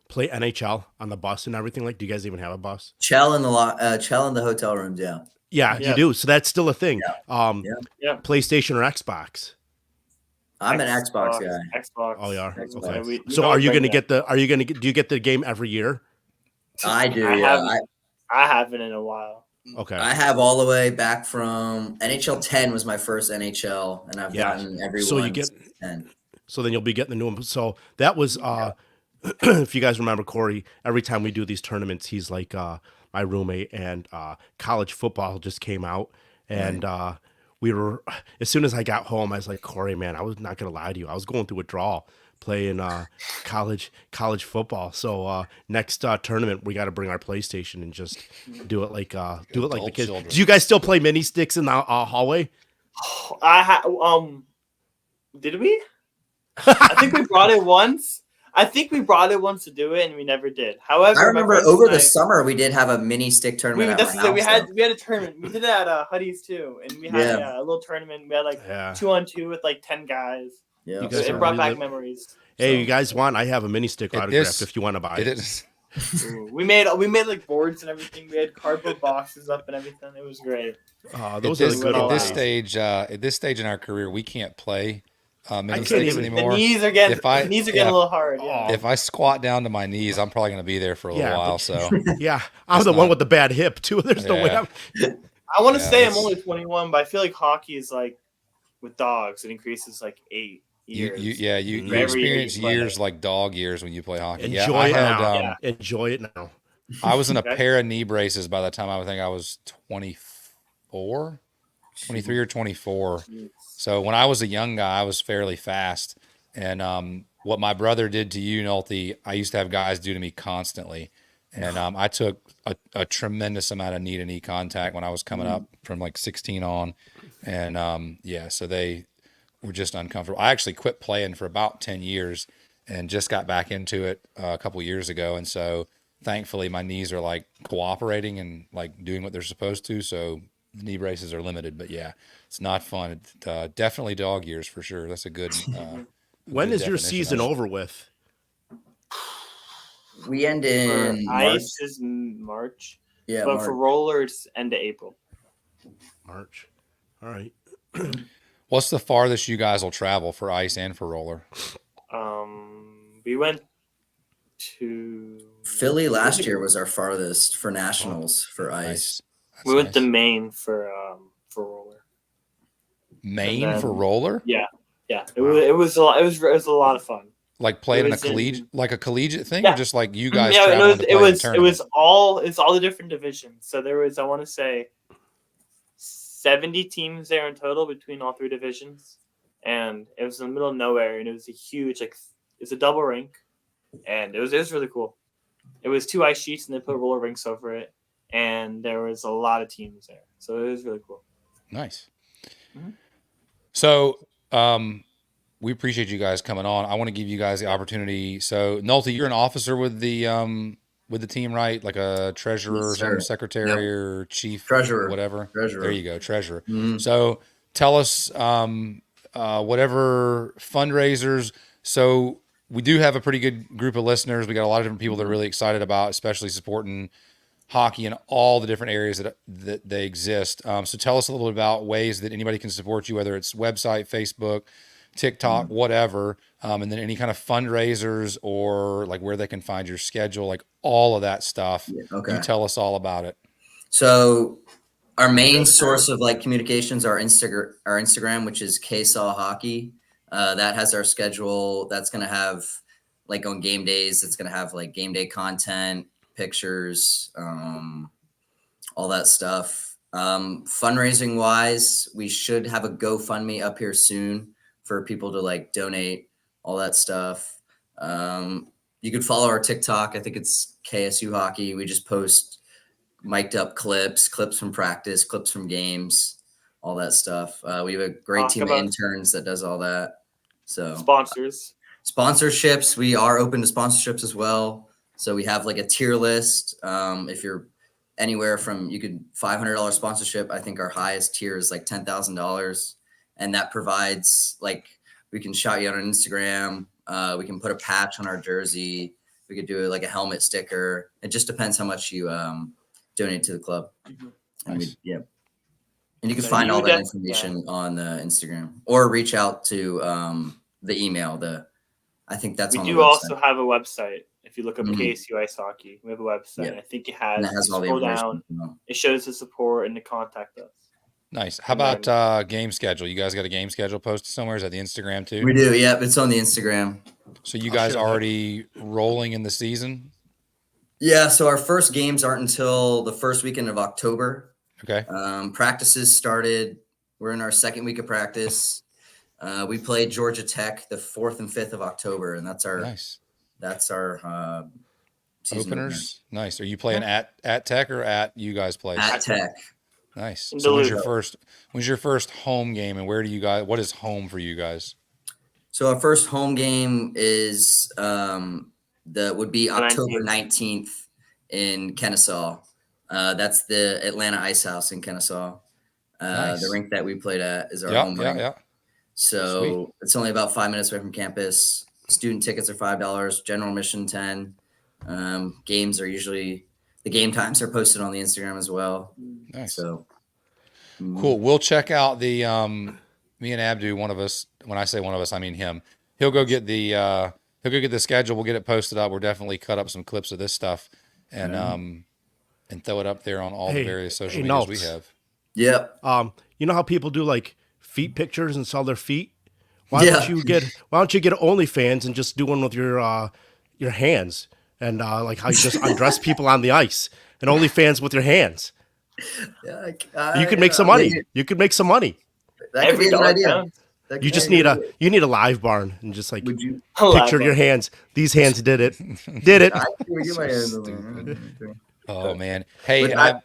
play NHL on the bus and everything? Like, do you guys even have a bus? Chell in the hotel rooms. Yeah, Yeah, Yeah. you do. So that's still a thing. Yeah. PlayStation or Xbox? I'm an Xbox guy. Xbox. Oh, you are. Xbox. Okay. Yeah, we So don't are you bring going to that. get the? Are you going to? Do you get the game every year? I do. I Yeah, haven't. I haven't in a while. Okay. I have all the way back from NHL 10 was my first NHL, and I've Yeah. gotten every So one you get- since 10. So then you'll be getting the new one. So that was, if you guys remember Corey, every time we do these tournaments, he's like my roommate, and college football just came out, and we were, as soon as I got home, I was like, Corey, man, I was not gonna lie to you, I was going through withdrawal playing college football. So next tournament, we got to bring our PlayStation and just do it like the Adult kids. children. Do you guys still play mini sticks in the hallway? Did we? I think we brought it once. To do it, and we never did. However, I my remember friends over and the I- summer we did have a mini stick We, tournament. that's at the my thing. We house, had though. we had a tournament. We did that at Huddy's too, and we had Yeah. a little tournament. We had like Yeah. 2-on-2 with like 10 guys. Yeah. You guys It are brought really back memories. Hey, So- you guys want? I have a mini stick It autograph is- if you want to buy it it. is. Ooh, we made like boards and everything. We had cardboard boxes up and everything. It was great. Those at are this, the good at at old this days. stage, at this stage in our career, we can't play mini can't sticks even- The anymore. knees are getting If I- the knees are yeah. getting a little hard. Yeah. If I squat down to my knees, I'm probably going to be there for a little Yeah, while. but- So Yeah, I'm It's the one not- with the bad hip too. There's no way. Yeah. I want to Yeah, say I'm it's- only 21, but I feel like hockey is like with dogs. It increases like 8 you years. you For every experience year you play. years like dog years when you play hockey. Enjoy I it had now. Yeah. Enjoy it now. I was in a Okay. pair of knee braces by the time I think I was 24, 23 or 24. So when I was a young guy, I was fairly fast. And what my brother did to you, Nulty, I used to have guys do to me constantly. And I took a tremendous amount of knee to knee contact when I was coming up from like 16 on. And so they were just uncomfortable. I actually quit playing for about 10 years. and just got back into it a couple years ago. And so thankfully my knees are like cooperating and like doing what they're supposed to. So the knee braces are limited, but yeah, it's not fun. Definitely dog years for sure. That's a good, When is your definition season of it. over with? We end For in March. ice is March, Yeah, but March. for roller it's end of April. March. All right. What's the farthest you guys will travel for ice and for roller? We went to Philly last year was our farthest for nationals for ice. Nice. That's We went nice. to Maine for roller. Maine and for then- roller? Yeah. It Wow. was a lot. It was a lot of fun. Like playing in a was in- collegiate thing, Yeah. or just like you guys Yeah, traveling to play in a it tournament? was all the different divisions. So there was, I want to say, 70 teams there in total between all three divisions, and it was in the middle of nowhere, and it was a huge it's a double rink, and it was really cool. It was 2 ice sheets, and they put roller rinks over it, and there was a lot of teams there, so it was really cool. Nice. Mhm. So, we appreciate you guys coming on. I want to give you guys the opportunity. So, Nulty, you're an officer with the team, right? Like a treasurer Yes, or sir. some secretary or chief, Treasurer. whatever. Treasurer. There you go, treasurer. Mhm. So, tell us whatever fundraisers. So, we do have a pretty good group of listeners. We got a lot of different people that are really excited about, especially supporting hockey in all the different areas that they exist. So tell us a little bit about ways that anybody can support you, whether it's website, Facebook, TikTok, whatever, and then any kind of fundraisers or like where they can find your schedule, like all of that stuff. Yeah, okay. You tell us all about it. So our main source of like communications are Instagram, which is Kennesaw Hockey. That has our schedule. That's going to have like on game days, it's going to have like game day content, pictures, all that stuff. Fundraising wise, we should have a GoFundMe up here soon for people to like donate, all that stuff. You could follow our TikTok. I think it's KSU Hockey. We just post mic'd up clips from practice, clips from games, all that stuff. We have a great Talk team of about- interns that does all that. So Sponsors. sponsorships, we are open to sponsorships as well. So we have like a tier list. If you're anywhere from, you could $500 sponsorship. I think our highest tier is like $10,000, and that provides like, we can shout you out on Instagram. We can put a patch on our jersey. We could do like a helmet sticker. It just depends how much you donate to the club. Mhm. And Nice. and you can So find you all would that def- information on the Instagram, or reach out to the email. I think that's We on the do website. also have a website. If you look up Mhm. KSU Ice Hockey, we have a website. Yeah. I think it and has. that has all the scroll information. down. It shows the support and to contact us. Nice. How And about game schedule? You guys got a game schedule posted somewhere? Is that the Instagram too? We do, yeah. It's on the Instagram. So you I'll guys share that. already rolling in the season? Yeah, so our first games aren't until the first weekend of October. Okay. Practices started. We're in our second week of practice. We played Georgia Tech the 4th and 5th of October, and that's our Nice. season Openers. Nice. Are you playing at Tech or at you guys place? opener. At Tech. Nice. In So when's Duluth. your first home game, and where do you guys? What is home for you guys? So our first home game is would be October 19th in Kennesaw. That's the Atlanta Ice House in Kennesaw. Nice. The rink that we played at is our Yeah, home yeah, rink. yeah. So it's only about 5 minutes away from campus. Student tickets are $5. General admission 10. Games are usually, the game times are posted on the Instagram as well. Nice. So Cool. We'll check out the me and Abdu, one of us. When I say one of us, I mean him. He'll go get the schedule. We'll get it posted up. We're definitely cut up some clips of this stuff and throw it up there on all the Hey, various social hey, medias we Nults. have. Yep. You know how people do like feet pictures and sell their feet? Why Yeah. don't you get OnlyFans and just do one with your hands and like how you just undress people on the ice and OnlyFans with your hands? Yeah, You could make some money. You could make some money. That could be a good dollar idea. counts. That could You be just a good need idea. you need a live barn and just like Would you? picture your hands. These hands did it. Did it. I would get my hands on Stupid. there. Oh man. Hey, But and I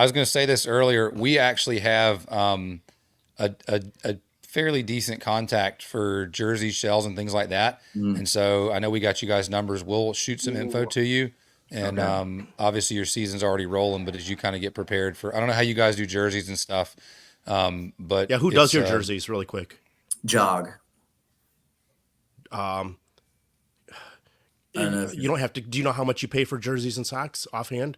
was going to say this earlier. We actually have a fairly decent contact for jerseys, shells, and things like that. And so I know we got you guys' numbers. We'll shoot some info to you. And obviously your season's already rolling, but as you kind of get prepared for, I don't know how you guys do jerseys and stuff. But Yeah, who does your jerseys really quick? Jog. Um, I don't know if you don't have to. Do you know how much you pay for jerseys and socks offhand?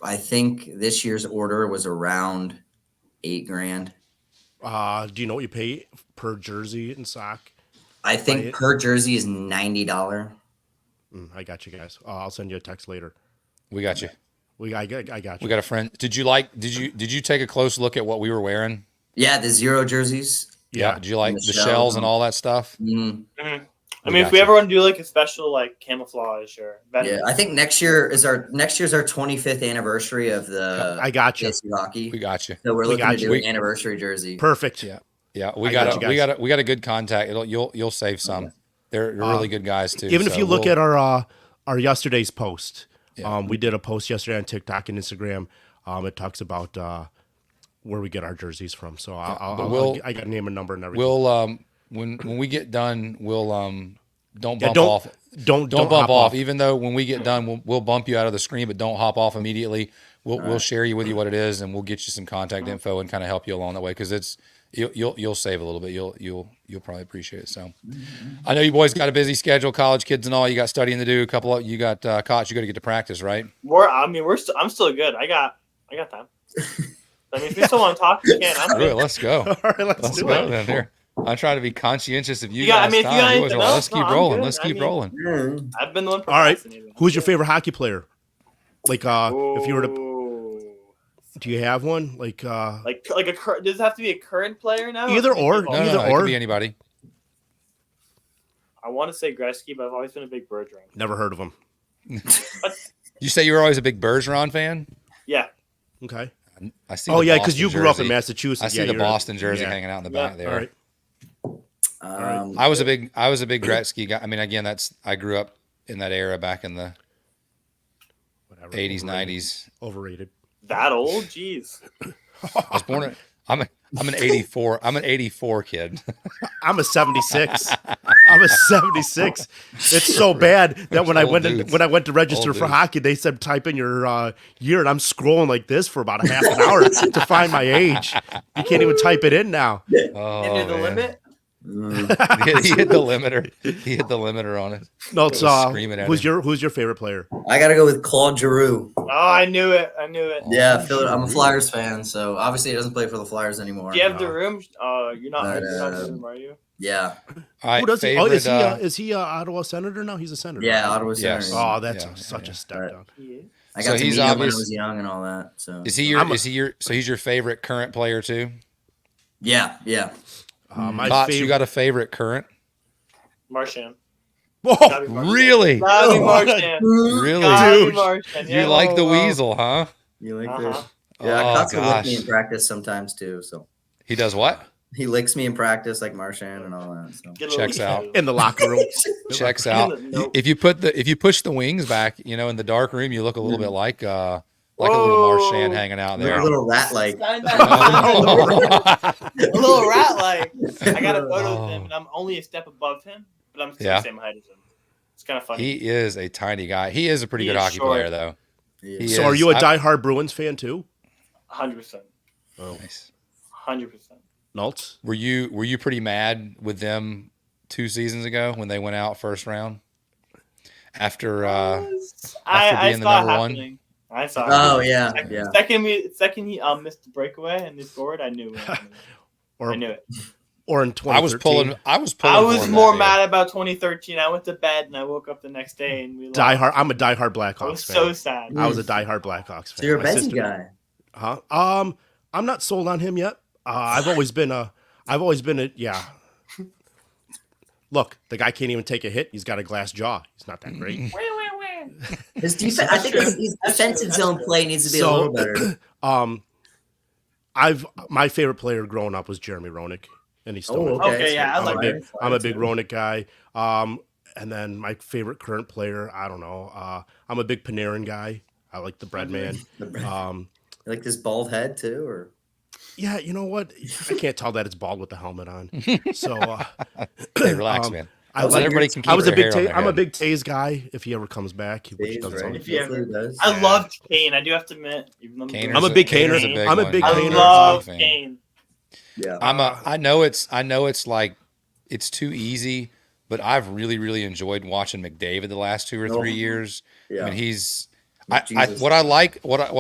I think this year's order was around $8,000. Do you know what you pay per jersey and sock? I think per jersey is $90. I got you guys. I'll send you a text later. We got you. I got you. We got a friend. Did you take a close look at what we were wearing? Yeah, the zero jerseys. Yeah. Did you like the shells and all that stuff? Mm-hmm. I mean, if we ever want to do like a special like camouflage or yeah, I think next year's our 25th anniversary of the I got you. JC hockey. We got you. So we're looking to do an anniversary jersey. Perfect. Yeah. We got a good contact. You'll save some. Okay. They're really good guys too. Even if you look at our yesterday's post, Yeah. we did a post yesterday on TikTok and Instagram. It talks about where we get our jerseys from. So I got name and number and everything. We'll when we get done, we'll don't bump don't- off. Don't Don't hop bump off. Even though when we get done, we'll bump you out of the screen, but don't hop off immediately. We'll share you with you what it is, and we'll get you some contact info and kind of help you along that way because it's you'll save a little bit. You'll probably appreciate it. So I know you boys got a busy schedule, college kids and all. You got studying to do. You got Cots. You got to get to practice, right? I'm still good. I got time. I mean, if you still want to talk, you can. I'm Good. good. Let's go. All right, let's do go it. then. Here. I'm trying to be conscientious of you Yeah, I guys. mean, if you got time. anything Let's else, keep no, I'm rolling. good. Let's keep I mean, rolling. I've been the one All right. procrastinating. Who's your favorite hockey player? Like, if you were to, Ooh. do you have one? Like like does it have to be a current player now? Either or. No, Either it or. could be anybody. I want to say Gretzky, but I've always been a big Bergeron. Never heard of him. You say you were always a big Bergeron fan? Yeah. Okay. I see. Oh the yeah, Boston because you grew up in jersey. Massachusetts. I see Yeah, the you're- Boston jersey yeah. hanging out in the Yeah. back there. All right. I was a big Gretzky guy. I mean, again, I grew up in that era back in the Whatever. 80s, Overrated. 90s. Overrated. That old? Jeez. I was born. I'm an 84. I'm an 84 kid. I'm a 76. I'm a 76. It's so bad that when I Old went dudes. when I went to register Old for dudes. hockey, they said type in your year, and I'm scrolling like this for about a half an hour to find my age. You can't even type it in now. Oh, Into the man. limit? He hit the limiter. He hit the limiter on it. No, it's was screaming at who's him. your favorite player? I got to go with Claude Giroux. Oh, I knew it. Yeah, I'm a Flyers fan, so obviously he doesn't play for the Flyers anymore. Do you have the room? You're not But, in the room, are you? Yeah, All right, Who does he? favorite, Is he Ottawa Senator now? He's a senator. yeah, right? Ottawa Senators. Yes. Oh, that's Yeah, such yeah. a step Right. down. Yeah. I So got to he's meet him when I obvious- was young and all that. So Is he your favorite current player too? yeah. My Cots, favorite. you got a favorite current? Marchand. Whoa, Gotta be Marchand. Really? Gotta be Oh, Marchand. Really? Gotta be Dude. Marchand. You Yeah. like the wow. weasel, huh? You like Uh-huh. this? Yeah, Oh, Cots will lick me gosh. in practice sometimes too. So He does what? he licks me in practice like Marchand and all that. So Get a Checks little- out. in the locker room. Checks out. Nope. If you push the wings back, in the dark room, you look a little bit like a little Marchand hanging out a there. little rat like. A little rat like. I got a photo with him, Oh. and I'm only a step above him, but I'm still Yeah. the same height as him. It's kind of funny. He is a tiny guy. He is a pretty He good is hockey short. player, though. He So, are is- you a I- diehard Bruins fan too? 100%. Nice. 100%. Nults? Were you pretty mad with them 2 seasons ago when they went out first round? After I being the saw it number one? happening. I saw it. Oh happening. yeah. Second he missed the breakaway and they scored, I knew it. Or I knew it. or in 2013? I was pulling. I for was him more that mad about 2013. I went to bed and I woke up the next day and we lost. Diehard. I'm a diehard I was Blackhawks fan. so sad. I was a diehard Blackhawks fan. So you're a My Bezzy sister- guy. Huh? I'm not sold on him yet. I've always been a. Yeah. Look, the guy can't even take a hit. He's got a glass jaw. He's not that great. His defense. I think his defensive zone play needs to be a So- little better. My favorite player growing up was Jeremy Roenick, and he's still. Oh, my Okay, yeah, I I'm, like a big, that. I'm a big Roenick guy. And then my favorite current player, I don't know. I'm a big Panarin guy. I like the bread man. You like this bald head too, or Yeah, you know what? I can't tell that it's bald with the helmet on. So Hey, relax, man. I was Not like, everybody yours- can I keep was their a big hair on their I'm a head. big Taze guy. If he ever comes back, which he Taze, does. right? If you Hopefully ever, he does. I loved Kane. I do have to admit, even though Kaner's I'm a big Kaner's Kaner. a big I'm a one. big Yeah, I Kaner's a Kaner. love big fan. Kane. Yeah. I know it's like it's too easy, but I've really enjoyed watching McDavid the last 2 or 3 Oh, years. yeah. I mean, he's Jesus. what I like about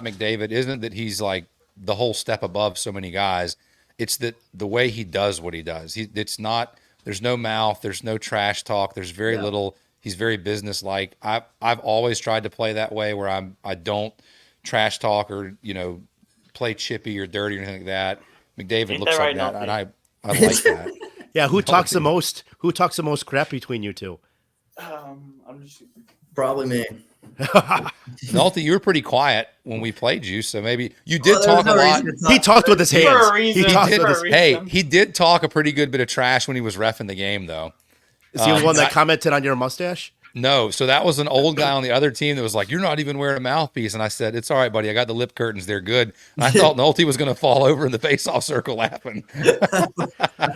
McDavid isn't that he's like the whole step above so many guys. It's that the way he does what he does. It's not there's no mouth, there's no trash talk, there's very Yeah. little. He's very businesslike. I've always tried to play that way where I don't trash talk or play chippy or dirty or anything like that. McDavid Ain't looks that like right, that, and Nulty? I like that. Yeah, who talks the Nulty. most? Who talks the most crap between you two? I'm just. Probably me. Nulty, you were pretty quiet when we played you, so maybe you Well, did there was talk a no lot. reason to talk He talked with his For hands. a reason. He talked did- with for his. a reason. Hey, he did talk a pretty good bit of trash when he was reffing the game, though. Is he the one that I- commented on your mustache? No, so that was an old guy on the other team that was like, "You're not even wearing a mouthpiece," and I said, "It's all right, buddy. I got the lip curtains; they're good." And I thought Nulty was going to fall over in the face-off circle laughing. I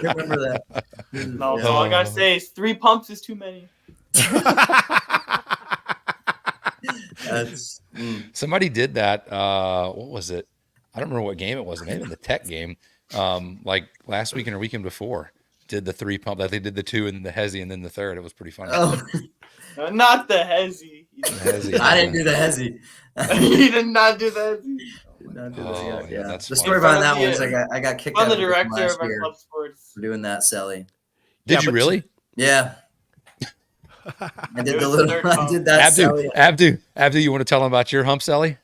remember that. No, Yeah. so all I gotta say is 3 pumps is too many. That's Somebody did that. What was it? I don't remember what game it was. Maybe the Tech game, like last weekend or weekend before. Did the 3 pump? Like they did the 2 and the hezzy and then the third. It was pretty funny. oh. Not the hezzy. Hezzy. I didn't do the hezzy. He did not do the hezzy. Did not do Oh, that. yeah, that's the funny. story behind that Yeah. one is I got kicked I'm out the of the director last of our year club sports. for doing that, Sally. Did Yeah, you but- really? Yeah. I did It the was little. third I pump. did that, Sally. Abdu, you want to tell him about your hump, Sally?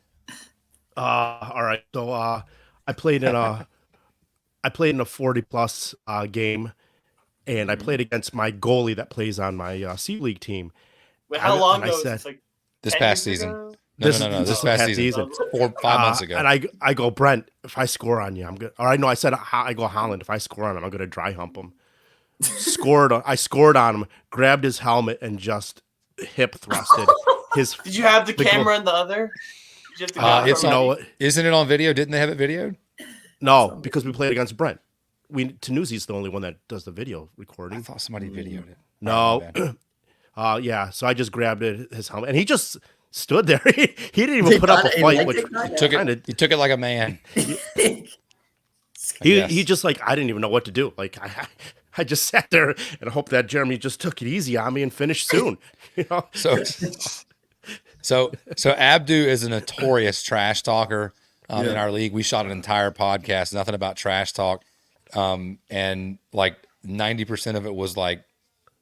All right. So I played in a 40+ game, and I played against my goalie that plays on my C League team. Wait, how long and I ago? said- It's like This 10 past years season. ago? No, This no, is- no. this This is past past season. season. 5 months ago. And I go, Brent, if I score on you, I'm good. Or I said I go, Holland, if I score on him, I'm gonna dry hump him. I scored on him, grabbed his helmet, and just hip thrusted his. Did you have the The goal- camera in the other? Did you have the camera it's from you on- know, Isn't it on video? Didn't they have it videoed? no, because we played against Brent. Tanuzi's the only one that does the video I recording. thought somebody videoed it. No. Oh, my bad. Yeah. So I just grabbed his helmet, and he just stood there. he didn't even They put up got a it, fight, like, which they got it. Took kinda- it. You took it like a man. he Yes. just like I didn't even know what to do. Like I just sat there and hoped that Jeremy just took it easy on me and finished soon. You know. So Abdu is a notorious trash talker in Yeah. our league. We shot an entire podcast, nothing about trash talk, and like 90% of it was like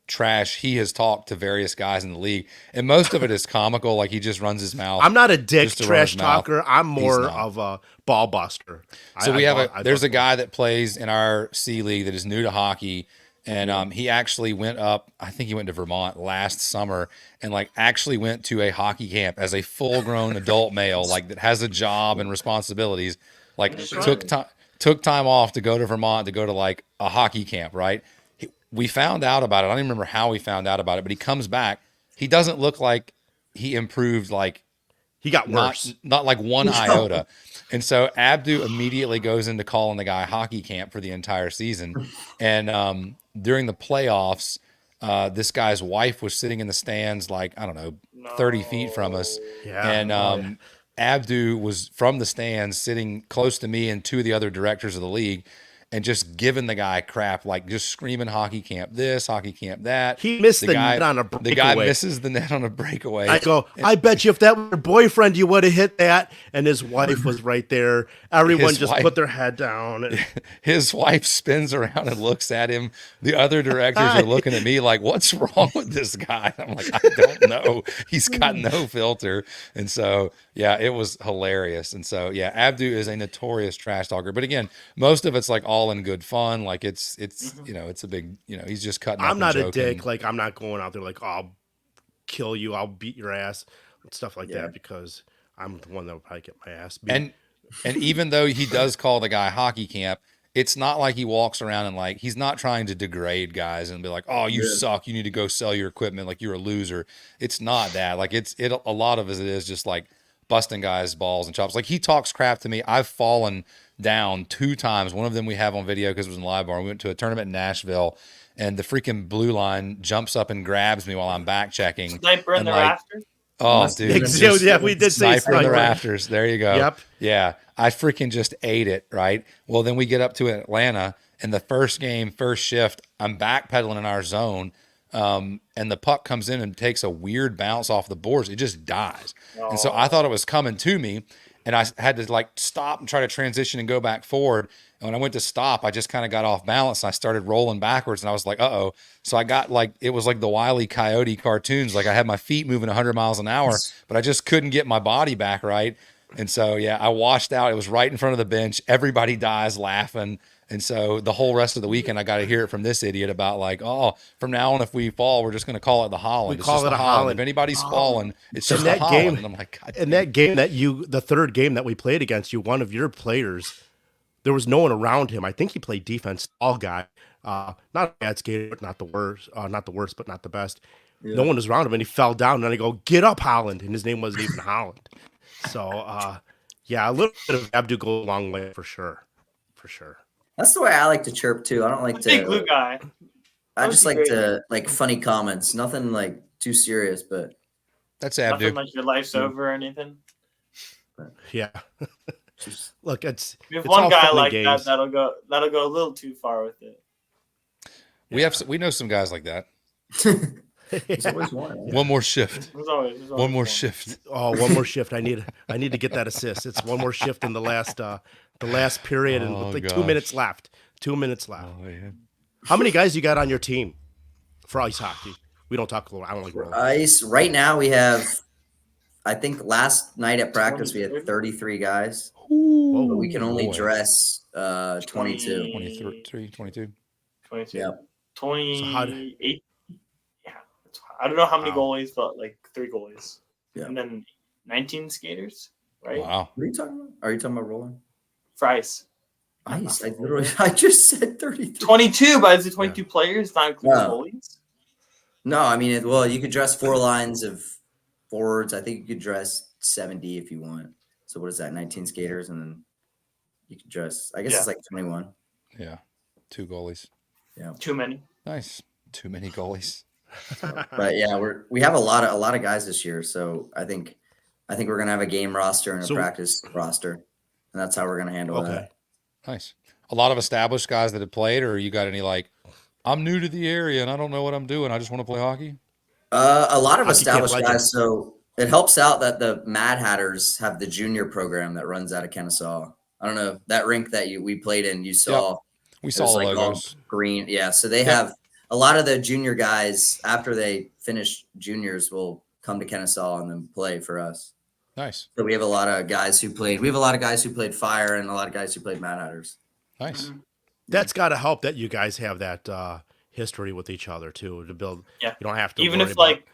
trash he has talked to various guys in the league, and most of it is comical. Like he just runs his mouth. I'm not a dick just to run trash his mouth. talker. I'm more not. of a ball buster. So we have there's a bust guy that plays in our C League that is new to hockey, and he actually went up. I think he went to Vermont last summer, and like actually went to a hockey camp as a full grown adult male, like that has a job and responsibilities. Like took time off to go to Vermont to go to like a hockey camp. Right? We found out about it. I don't even remember how we found out about it, but he comes back. He doesn't look like he improved like He got worse. not like one iota. And so Abdu immediately goes into calling the guy hockey camp for the entire season. And during the playoffs, this guy's wife was sitting in the stands, like, I don't know, 30 feet from us. Yeah. And Abdu was from the stands sitting close to me and 2 of the other directors of the league, and just giving the guy crap, like just screaming hockey camp this, hockey camp that. He missed the guy net on a The guy breakaway. misses the net on a breakaway. I go, I bet you if that were your boyfriend, you would have hit that. And his wife was right there. Everyone His just wife- put their head down. And His wife spins around and looks at him. The other directors are looking at me like, what's wrong with this guy? I'm like, I don't know. He's got no filter. And so, yeah, it was hilarious. And so, yeah, Abdu is a notorious trash talker. But again, most of it's like all in good fun. Like it's it's a big, he's just cutting up I'm and not a joking. dick. Like, I'm not going out there like, oh, I'll kill you. I'll beat your ass. And stuff like Yeah. that, because I'm the one that would probably get my ass beat. And even though he does call the guy hockey camp, it's not like he walks around and like he's not trying to degrade guys and be like, "Oh, you suck. You need to go sell your equipment like you're a loser." It's not that. Like a lot of it is just like busting guys' balls and chops. Like, he talks crap to me. I've fallen down 2 times. One of them we have on video because it was in live bar. We went to a tournament in Nashville, and the freaking blue line jumps up and grabs me while I'm back checking. Sniper in and the like, rafters. oh, Must dude, have been just Yeah, we did say sniper in the sniper. rafters. There you go. Yep. Yeah, I freaking just ate it, right? Well, then we get up to Atlanta, and the first game, first shift, I'm backpedaling in our zone, and the puck comes in and takes a weird bounce off the boards. It just dies. And so I thought it was coming to me, and I had to like stop and try to transition and go back forward. And when I went to stop, I just kind of got off balance, and I started rolling backwards, and I was like, uh-oh. So I got like, it was like the Wile E. Coyote cartoons. Like, I had my feet moving 100 miles an hour, but I just couldn't get my body back right. And so, yeah, I washed out. It was right in front of the bench. Everybody dies laughing. And so the whole rest of the weekend, I got to hear it from this idiot about like, oh, from now on, if we fall, we're just going to call it the Holland. We call just it the a Holland. If anybody's falling, it's just In the that Holland. game, And I'm like, God in damn. that game the third game that we played against you, one of your players, there was no one around him. I think he played defense, tall guy, not a bad skater, but not the worst, but not the best. Yeah. No one was around him, and he fell down. And I go, "Get up, Holland!" And his name wasn't even Holland. So, yeah, a little bit of Abdu go a long way for sure. That's the way I like to chirp too. I don't like Big glue to. guy. I just like to like funny comments. Nothing like too serious, but That's Nothing Abdu. like your life's over or anything. Yeah. just Look, it's We have it's one all guy fun and like games. that'll go a little too far with it. We know some guys like that. there's always one. One more shift. There's always One more one. shift. Oh, one more shift. I need to get that assist. It's one more shift in the last period, and Oh, with like gosh. 2 minutes left. 2 minutes left. Oh, man. How many guys you got on your team for ice hockey? We don't talk. I don't like roller. Ice. Right now we have. I think last night at practice we had 23. 33 guys, Whoa. but we can only boy. dress 22. 23, 22. 22. Yeah. 28. Yeah. I don't know how many Wow. goalies, but like 3 goalies. Yeah. And then 19 skaters, right? Wow. What are you talking about? Are you talking about rolling? For ice. Ice. I just said 33. 22, but is it 22 players, not including No. goalies? No, I mean, you could dress 4 lines of forwards. I think you could dress 70 if you want. So what is that? 19 skaters, and then you could dress. I guess it's like 21. Yeah. 2 goalies. Too many. Nice. Too many goalies. But yeah, we have a lot of guys this year. So I think we're gonna have a game roster and a So- practice roster, and that's how we're gonna handle Okay. that. Nice. A lot of established guys that have played, or you got any like, I'm new to the area and I don't know what I'm doing. I just want to play hockey. A lot of Hockey camp established legends. guys. So it helps out that the Mad Hatters have the junior program that runs out of Kennesaw. I don't know that rink that we played in. You saw. We It saw was the like all logos. green. Yeah. So they have a lot of the junior guys after they finish juniors will come to Kennesaw and then play for us. Nice. So we have a lot of guys who played. We have a lot of guys who played Fire and a lot of guys who played Mad Hatters. Nice. Mhm. That's got to help that you guys have that history with each other too to build. Yeah. You don't have to Even worry if about- like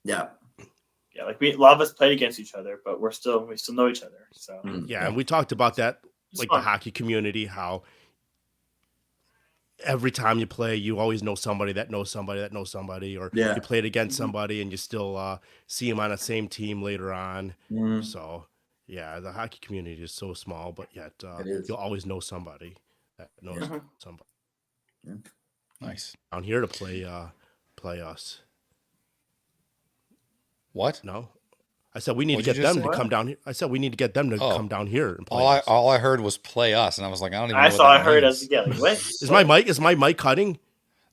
Yeah. like a lot of us played against each other, but we still know each other. So Yeah, and we talked about that, it's like fun. the hockey community, how every time you play, you always know somebody that knows somebody that knows somebody, or Yeah. you played against somebody and you still see them on the same team later on. Mhm. So, yeah, the hockey community is so small, but yet It is. you'll always know somebody that knows Mhm. somebody Nice. down here to play us. What? No, I said we need What'd to you get just them say? to come down here. I said we need to get them to Oh. come down here and play. All us. I heard was play us, and I was like, I don't even. I know saw. what I that heard means. as like, what? Is my mic cutting?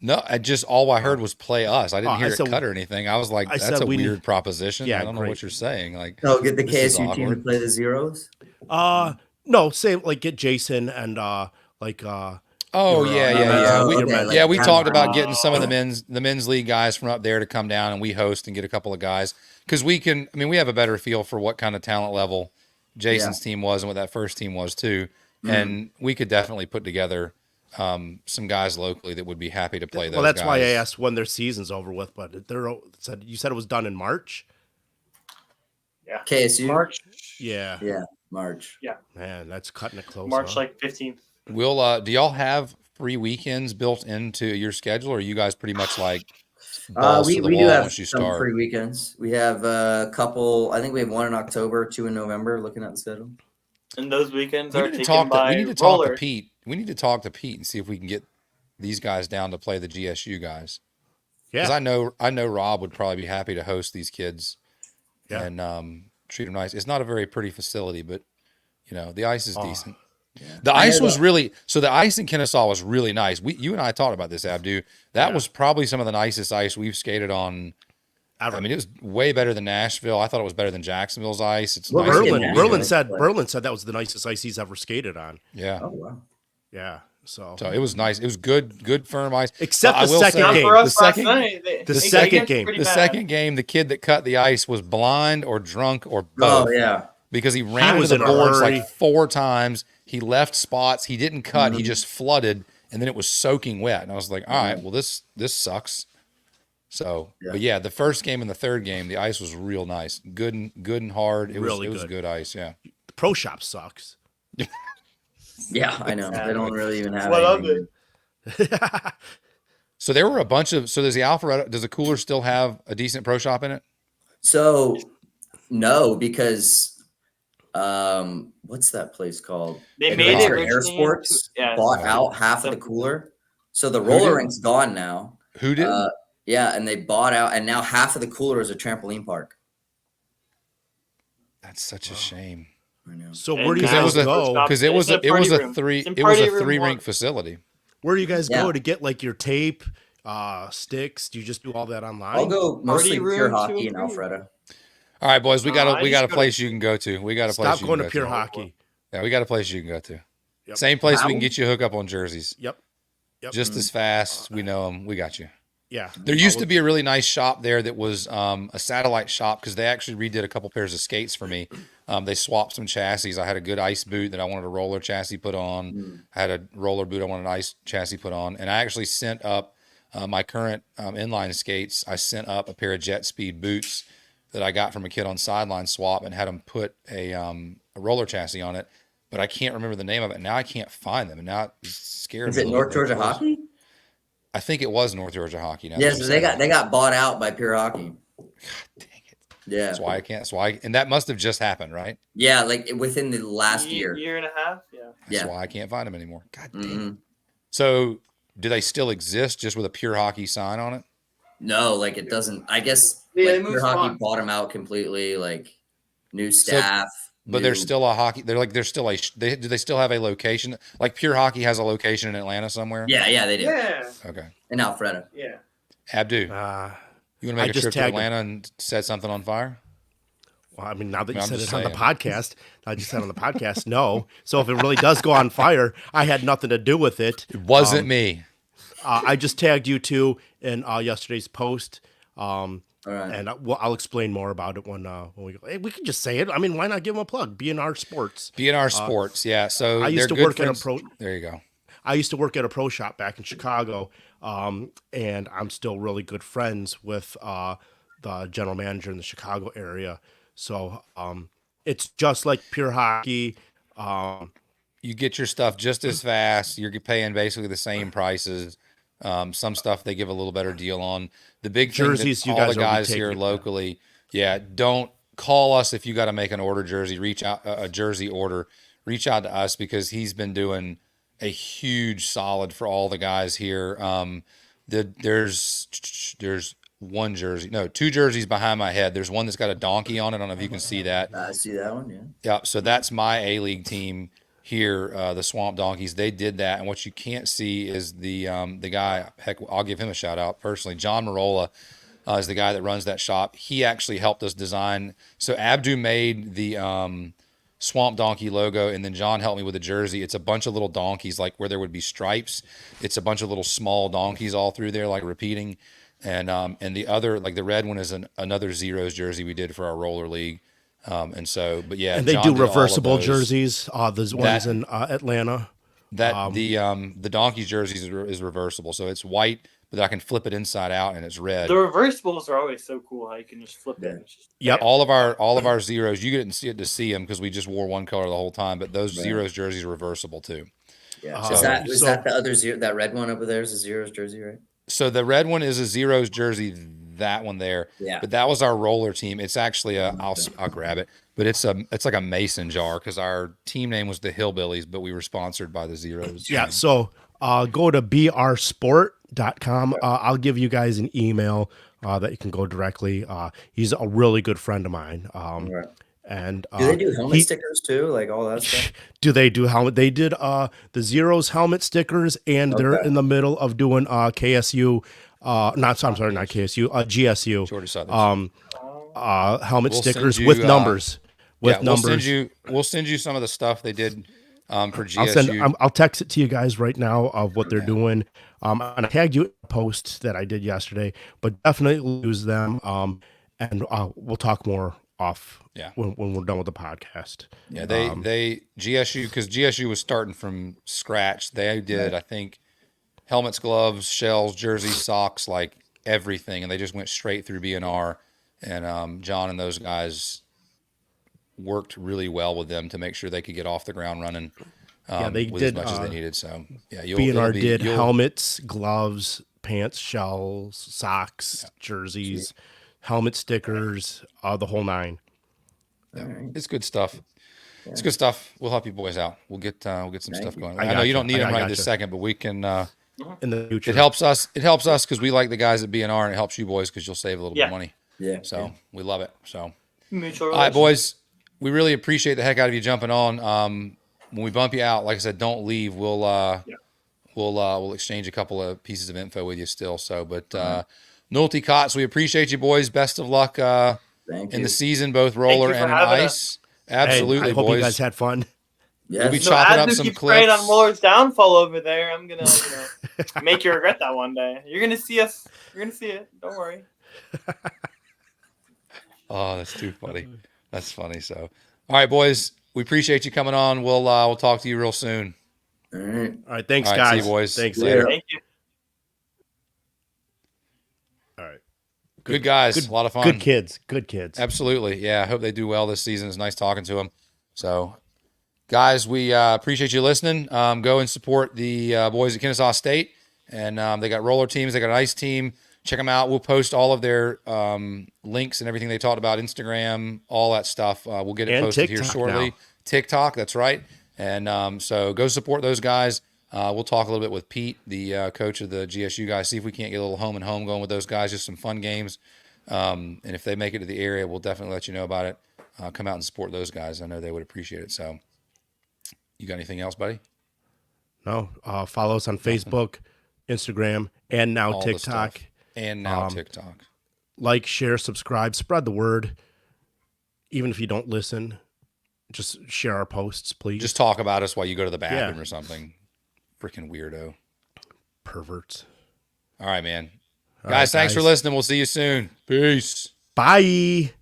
No, all I heard was play us. I didn't Oh, I hear it said- cut or anything. I was like, I that's said a we need- weird proposition. Yeah, I don't know great. what you're saying. Like, Oh, get the This is KSU team to awkward. play the Zeros. No, say like get Jason and like oh Your, yeah, uh, yeah, yeah. uh, We, your men- yeah, we like talked about Oh. getting some of the men's league guys from up there to come down and we host and get a couple of guys because we can. I mean, we have a better feel for what kind of talent level Jason's team was and what that first team was too, and we could definitely put together some guys locally that would be happy to play those. well, that's guys. why I asked when their season's over with. But you said it was done in March. Yeah. KSU. March. Yeah, Yeah, March. man, that's cutting it close. March huh? like 15th. Will do y'all have free weekends built into your schedule, or are you guys pretty much like balls We to the do wall have once you some start. free weekends. We have a couple. I think we have one in October, 2 in November. Looking at the schedule. And those weekends We are need to taken talk. by We need to talk to roller. Pete. We need to talk to Pete and see if we can get these guys down to play the GSU guys. Because Yeah. I know Rob would probably be happy to host these kids Yeah. and treat them nice. It's not a very pretty facility, but the ice is Oh, decent. Yeah. The I know ice was that- really the ice in Kennesaw was really nice. You and I talked about this, Abdu. That Yeah. was probably some of the nicest ice we've skated on. ever. I mean, it was way better than Nashville. I thought it was better than Jacksonville's ice. It's What nice. rink and in Berlin, Nashville? homogeneous. Berlin said that was the nicest ice he's ever skated on. Yeah. Oh wow. Yeah. So So it was nice. It was good firm ice. Except I the will second say, Not game. for us the last second- night. the second game. The second game, the kid that cut the ice was blind or drunk or both. Oh yeah. Because he ran was to the in a boards hurry. like 4 times. He left spots. He didn't cut. He Mhm. just flooded, and then it was soaking wet. And I was like, all right, well this sucks. So, Yeah. but yeah, the first game and the third game, the ice was real nice, good and hard. It Really was good. good ice. Yeah. The pro shop sucks. Yeah, I know. They don't really even have. What of anything. it? So there were a bunch of. So does the Alpharetta? Does the cooler still have a decent pro shop in it? So no, because what's that place called? They made it Adventure rich Air name Sports to- yeah. bought out half of the cooler. So the roller did? rink's gone now. Who did? Yeah, and they bought out, and now half of the cooler is a trampoline park. That's such a shame. I know. So And where do you Because it guys was a- go? Because it was It's in a party room. three It's in it was party a room 3 rink one. facility. Where do you guys Yeah. go to get like your tape, sticks? Do you just do all that online? I'll go mostly room, pure 2 hockey and in 3. Alpharetta. All right, boys, we got I a just go place to- you can go to. We got a place Stop you going can to go pure hockey. Yeah, we got a place you can go to. Yep. Same place we Wow. can get you a hook up on jerseys. Yep. Yep. Just as fast. We know them. We got you. Yeah. There used to be a really nice shop there that was a satellite shop because they actually redid a couple pairs of skates for me. They swapped some chassis. I had a good ice boot that I wanted a roller chassis put on. I had a roller boot I wanted an ice chassis put on. And I actually sent up my current inline skates. I sent up a pair of Jet Speed boots that I got from a kid on Sideline Swap and had him put a roller chassis on it. But I can't remember the name of it. Now I can't find them. And now it's scared Is me. it a North little bit. Georgia Hockey? I think it was North Georgia Hockey. Now that Yes, you they say got that. got bought out by Pure Hockey. Dang it. Yeah, That's why I can't. That's why. And that must have just happened, right? yeah, like within the last year. Year and a half. Yeah. That's Yeah. why I can't find them anymore. God dang it. Mhm. So, do they still exist just with a Pure Hockey sign on it? No, like it doesn't. I guess Yeah, they like, moved Pure Hockey spots. bought them out completely. Like new staff. But new- there's still a hockey. There's still a. Do they still have a location? Like Pure Hockey has a location in Atlanta somewhere. Yeah, they do. Yeah. Okay. In Alpharetta. Yeah. Abdu, you Uh, want to I make a just trip to tagged- Atlanta and set something on fire? well, I mean, now that you I'm said just it on the saying. podcast, I just said on the podcast, no. So if it really does go on fire, I had nothing to do with it. It wasn't me. I just tagged you two in yesterday's post. All right. And I'll explain more about it when we go. Hey, we can just say it. I mean, why not give them a plug? BNR Sports. BNR Sports. Yeah. So I used they're to good work at a friends. pro. There you go. I used to work at a pro shop back in Chicago, and I'm still really good friends with the general manager in the Chicago area. So it's just like Pure Hockey. You get your stuff just as fast. You're paying basically the same prices. Some stuff they give a little better deal on. The big thing Jerseys, that you all guys the are guys retaking here it. locally, don't call us if you got to make an order jersey. Reach out a jersey order. Reach out to us because he's been doing a huge solid for all the guys here. There's one jersey, no, 2 jerseys behind my head. There's one that's got a donkey on it. I don't know if you can see that. I see that one. Yeah. Yeah, so that's my A-League team here, the Swamp Donkeys. They did that, and what you can't see is the guy. Heck, I'll give him a shout out personally. John Marola is the guy that runs that shop. He actually helped us design. So Abdu made the Swamp Donkey logo, and then John helped me with the jersey. It's a bunch of little donkeys, like where there would be stripes. It's a bunch of little small donkeys all through there, like repeating. And the other, like the red one, is another Zeros jersey we did for our roller league. And so, but yeah, And they John do did all of reversible those. jerseys. Those ones in Atlanta. That the Donkeys jerseys is reversible, so it's white, but I can flip it inside out and it's red. The reversibles are always so cool how you can just flip it. It's just- Yep. All of our Zeros, you didn't see it to see them because we just wore one color the whole time. But those Right. Zeros jerseys are reversible too. Yeah. So- Is that so- the other zero? That red one over there is a Zeros jersey, right? So the red one is a Zeros jersey. That one there. Yeah. But that was our roller team. It's actually I'll grab it. But it's like a mason jar because our team name was the Hillbillies, but we were sponsored by the Zeros. Yeah. So go to brsport.com. I'll give you guys an email that you can go directly. He's a really good friend of mine. Right. And Do they do helmet stickers too? Like all that stuff? do they do helmet? They did the Zeros helmet stickers, and they're Okay. in the middle of doing KSU. I'm sorry, not KSU. GSU. Georgia Southern. Helmet We'll stickers send you, with numbers. With We'll numbers. send you some of the stuff they did for GSU. I'll text it to you guys right now of what they're doing. And I tagged you in a post that I did yesterday, but definitely use them. And we'll talk more off when we're done with the podcast. Yeah, they GSU, because GSU was starting from scratch. They did, I think, helmets, gloves, shells, jerseys, socks, like everything, and they just went straight through BNR. And John and those guys worked really well with them to make sure they could get off the ground running. They with did as much as they needed. So BNR did helmets, gloves, pants, shells, socks, jerseys, helmet stickers, the whole nine. It's good stuff. Yeah. It's good stuff. We'll help you boys out. We'll get some stuff going. I know you don't need them right this second, but we can. In the future, it helps us. It helps us because we like the guys at BNR, and it helps you boys because you'll save a little bit of money. Yeah. So we love it. So mutual. All right, boys. We really appreciate the heck out of you jumping on. When we bump you out, like I said, don't leave. We'll exchange a couple of pieces of info with you still. So, but Nulty Cots, we appreciate you, boys. Best of luck in the season, both roller and ice. Absolutely, I hope boys. you guys had fun. We'll be chopping up some clips. On Roller's downfall over there. I'm gonna make you regret that one day. You're gonna see us. You're gonna see it. Don't worry. Oh, that's too funny. That's funny. So, all right, boys. We appreciate you coming on. We'll talk to you real soon. All right. All right. Thanks, all right, guys. See you, boys. Thanks. Later. Thank you. All right. Good guys. A lot of fun. Good kids. Good kids. Absolutely. Yeah. I hope they do well this season. It's nice talking to them. So, guys, we appreciate you listening. Go and support the boys at Kennesaw State. And they got roller teams. They got an ice team. Check them out. We'll post all of their links and everything they talked about, Instagram, all that stuff. We'll get it posted TikTok here shortly. now. TikTok, that's right. And so go support those guys. We'll talk a little bit with Pete, the coach of the GSU guys, see if we can't get a little home and home going with those guys, just some fun games. And if they make it to the area, we'll definitely let you know about it. Come out and support those guys. I know they would appreciate it. So you got anything else, buddy? No. Follow us on Facebook, Instagram, and now All TikTok. And now TikTok. Like, share, subscribe, spread the word. Even if you don't listen, just share our posts, please. Just talk about us while you go to the bathroom or something. Freaking weirdo. Perverts. All right, man. Guys, thanks for listening. We'll see you soon. Peace. Bye.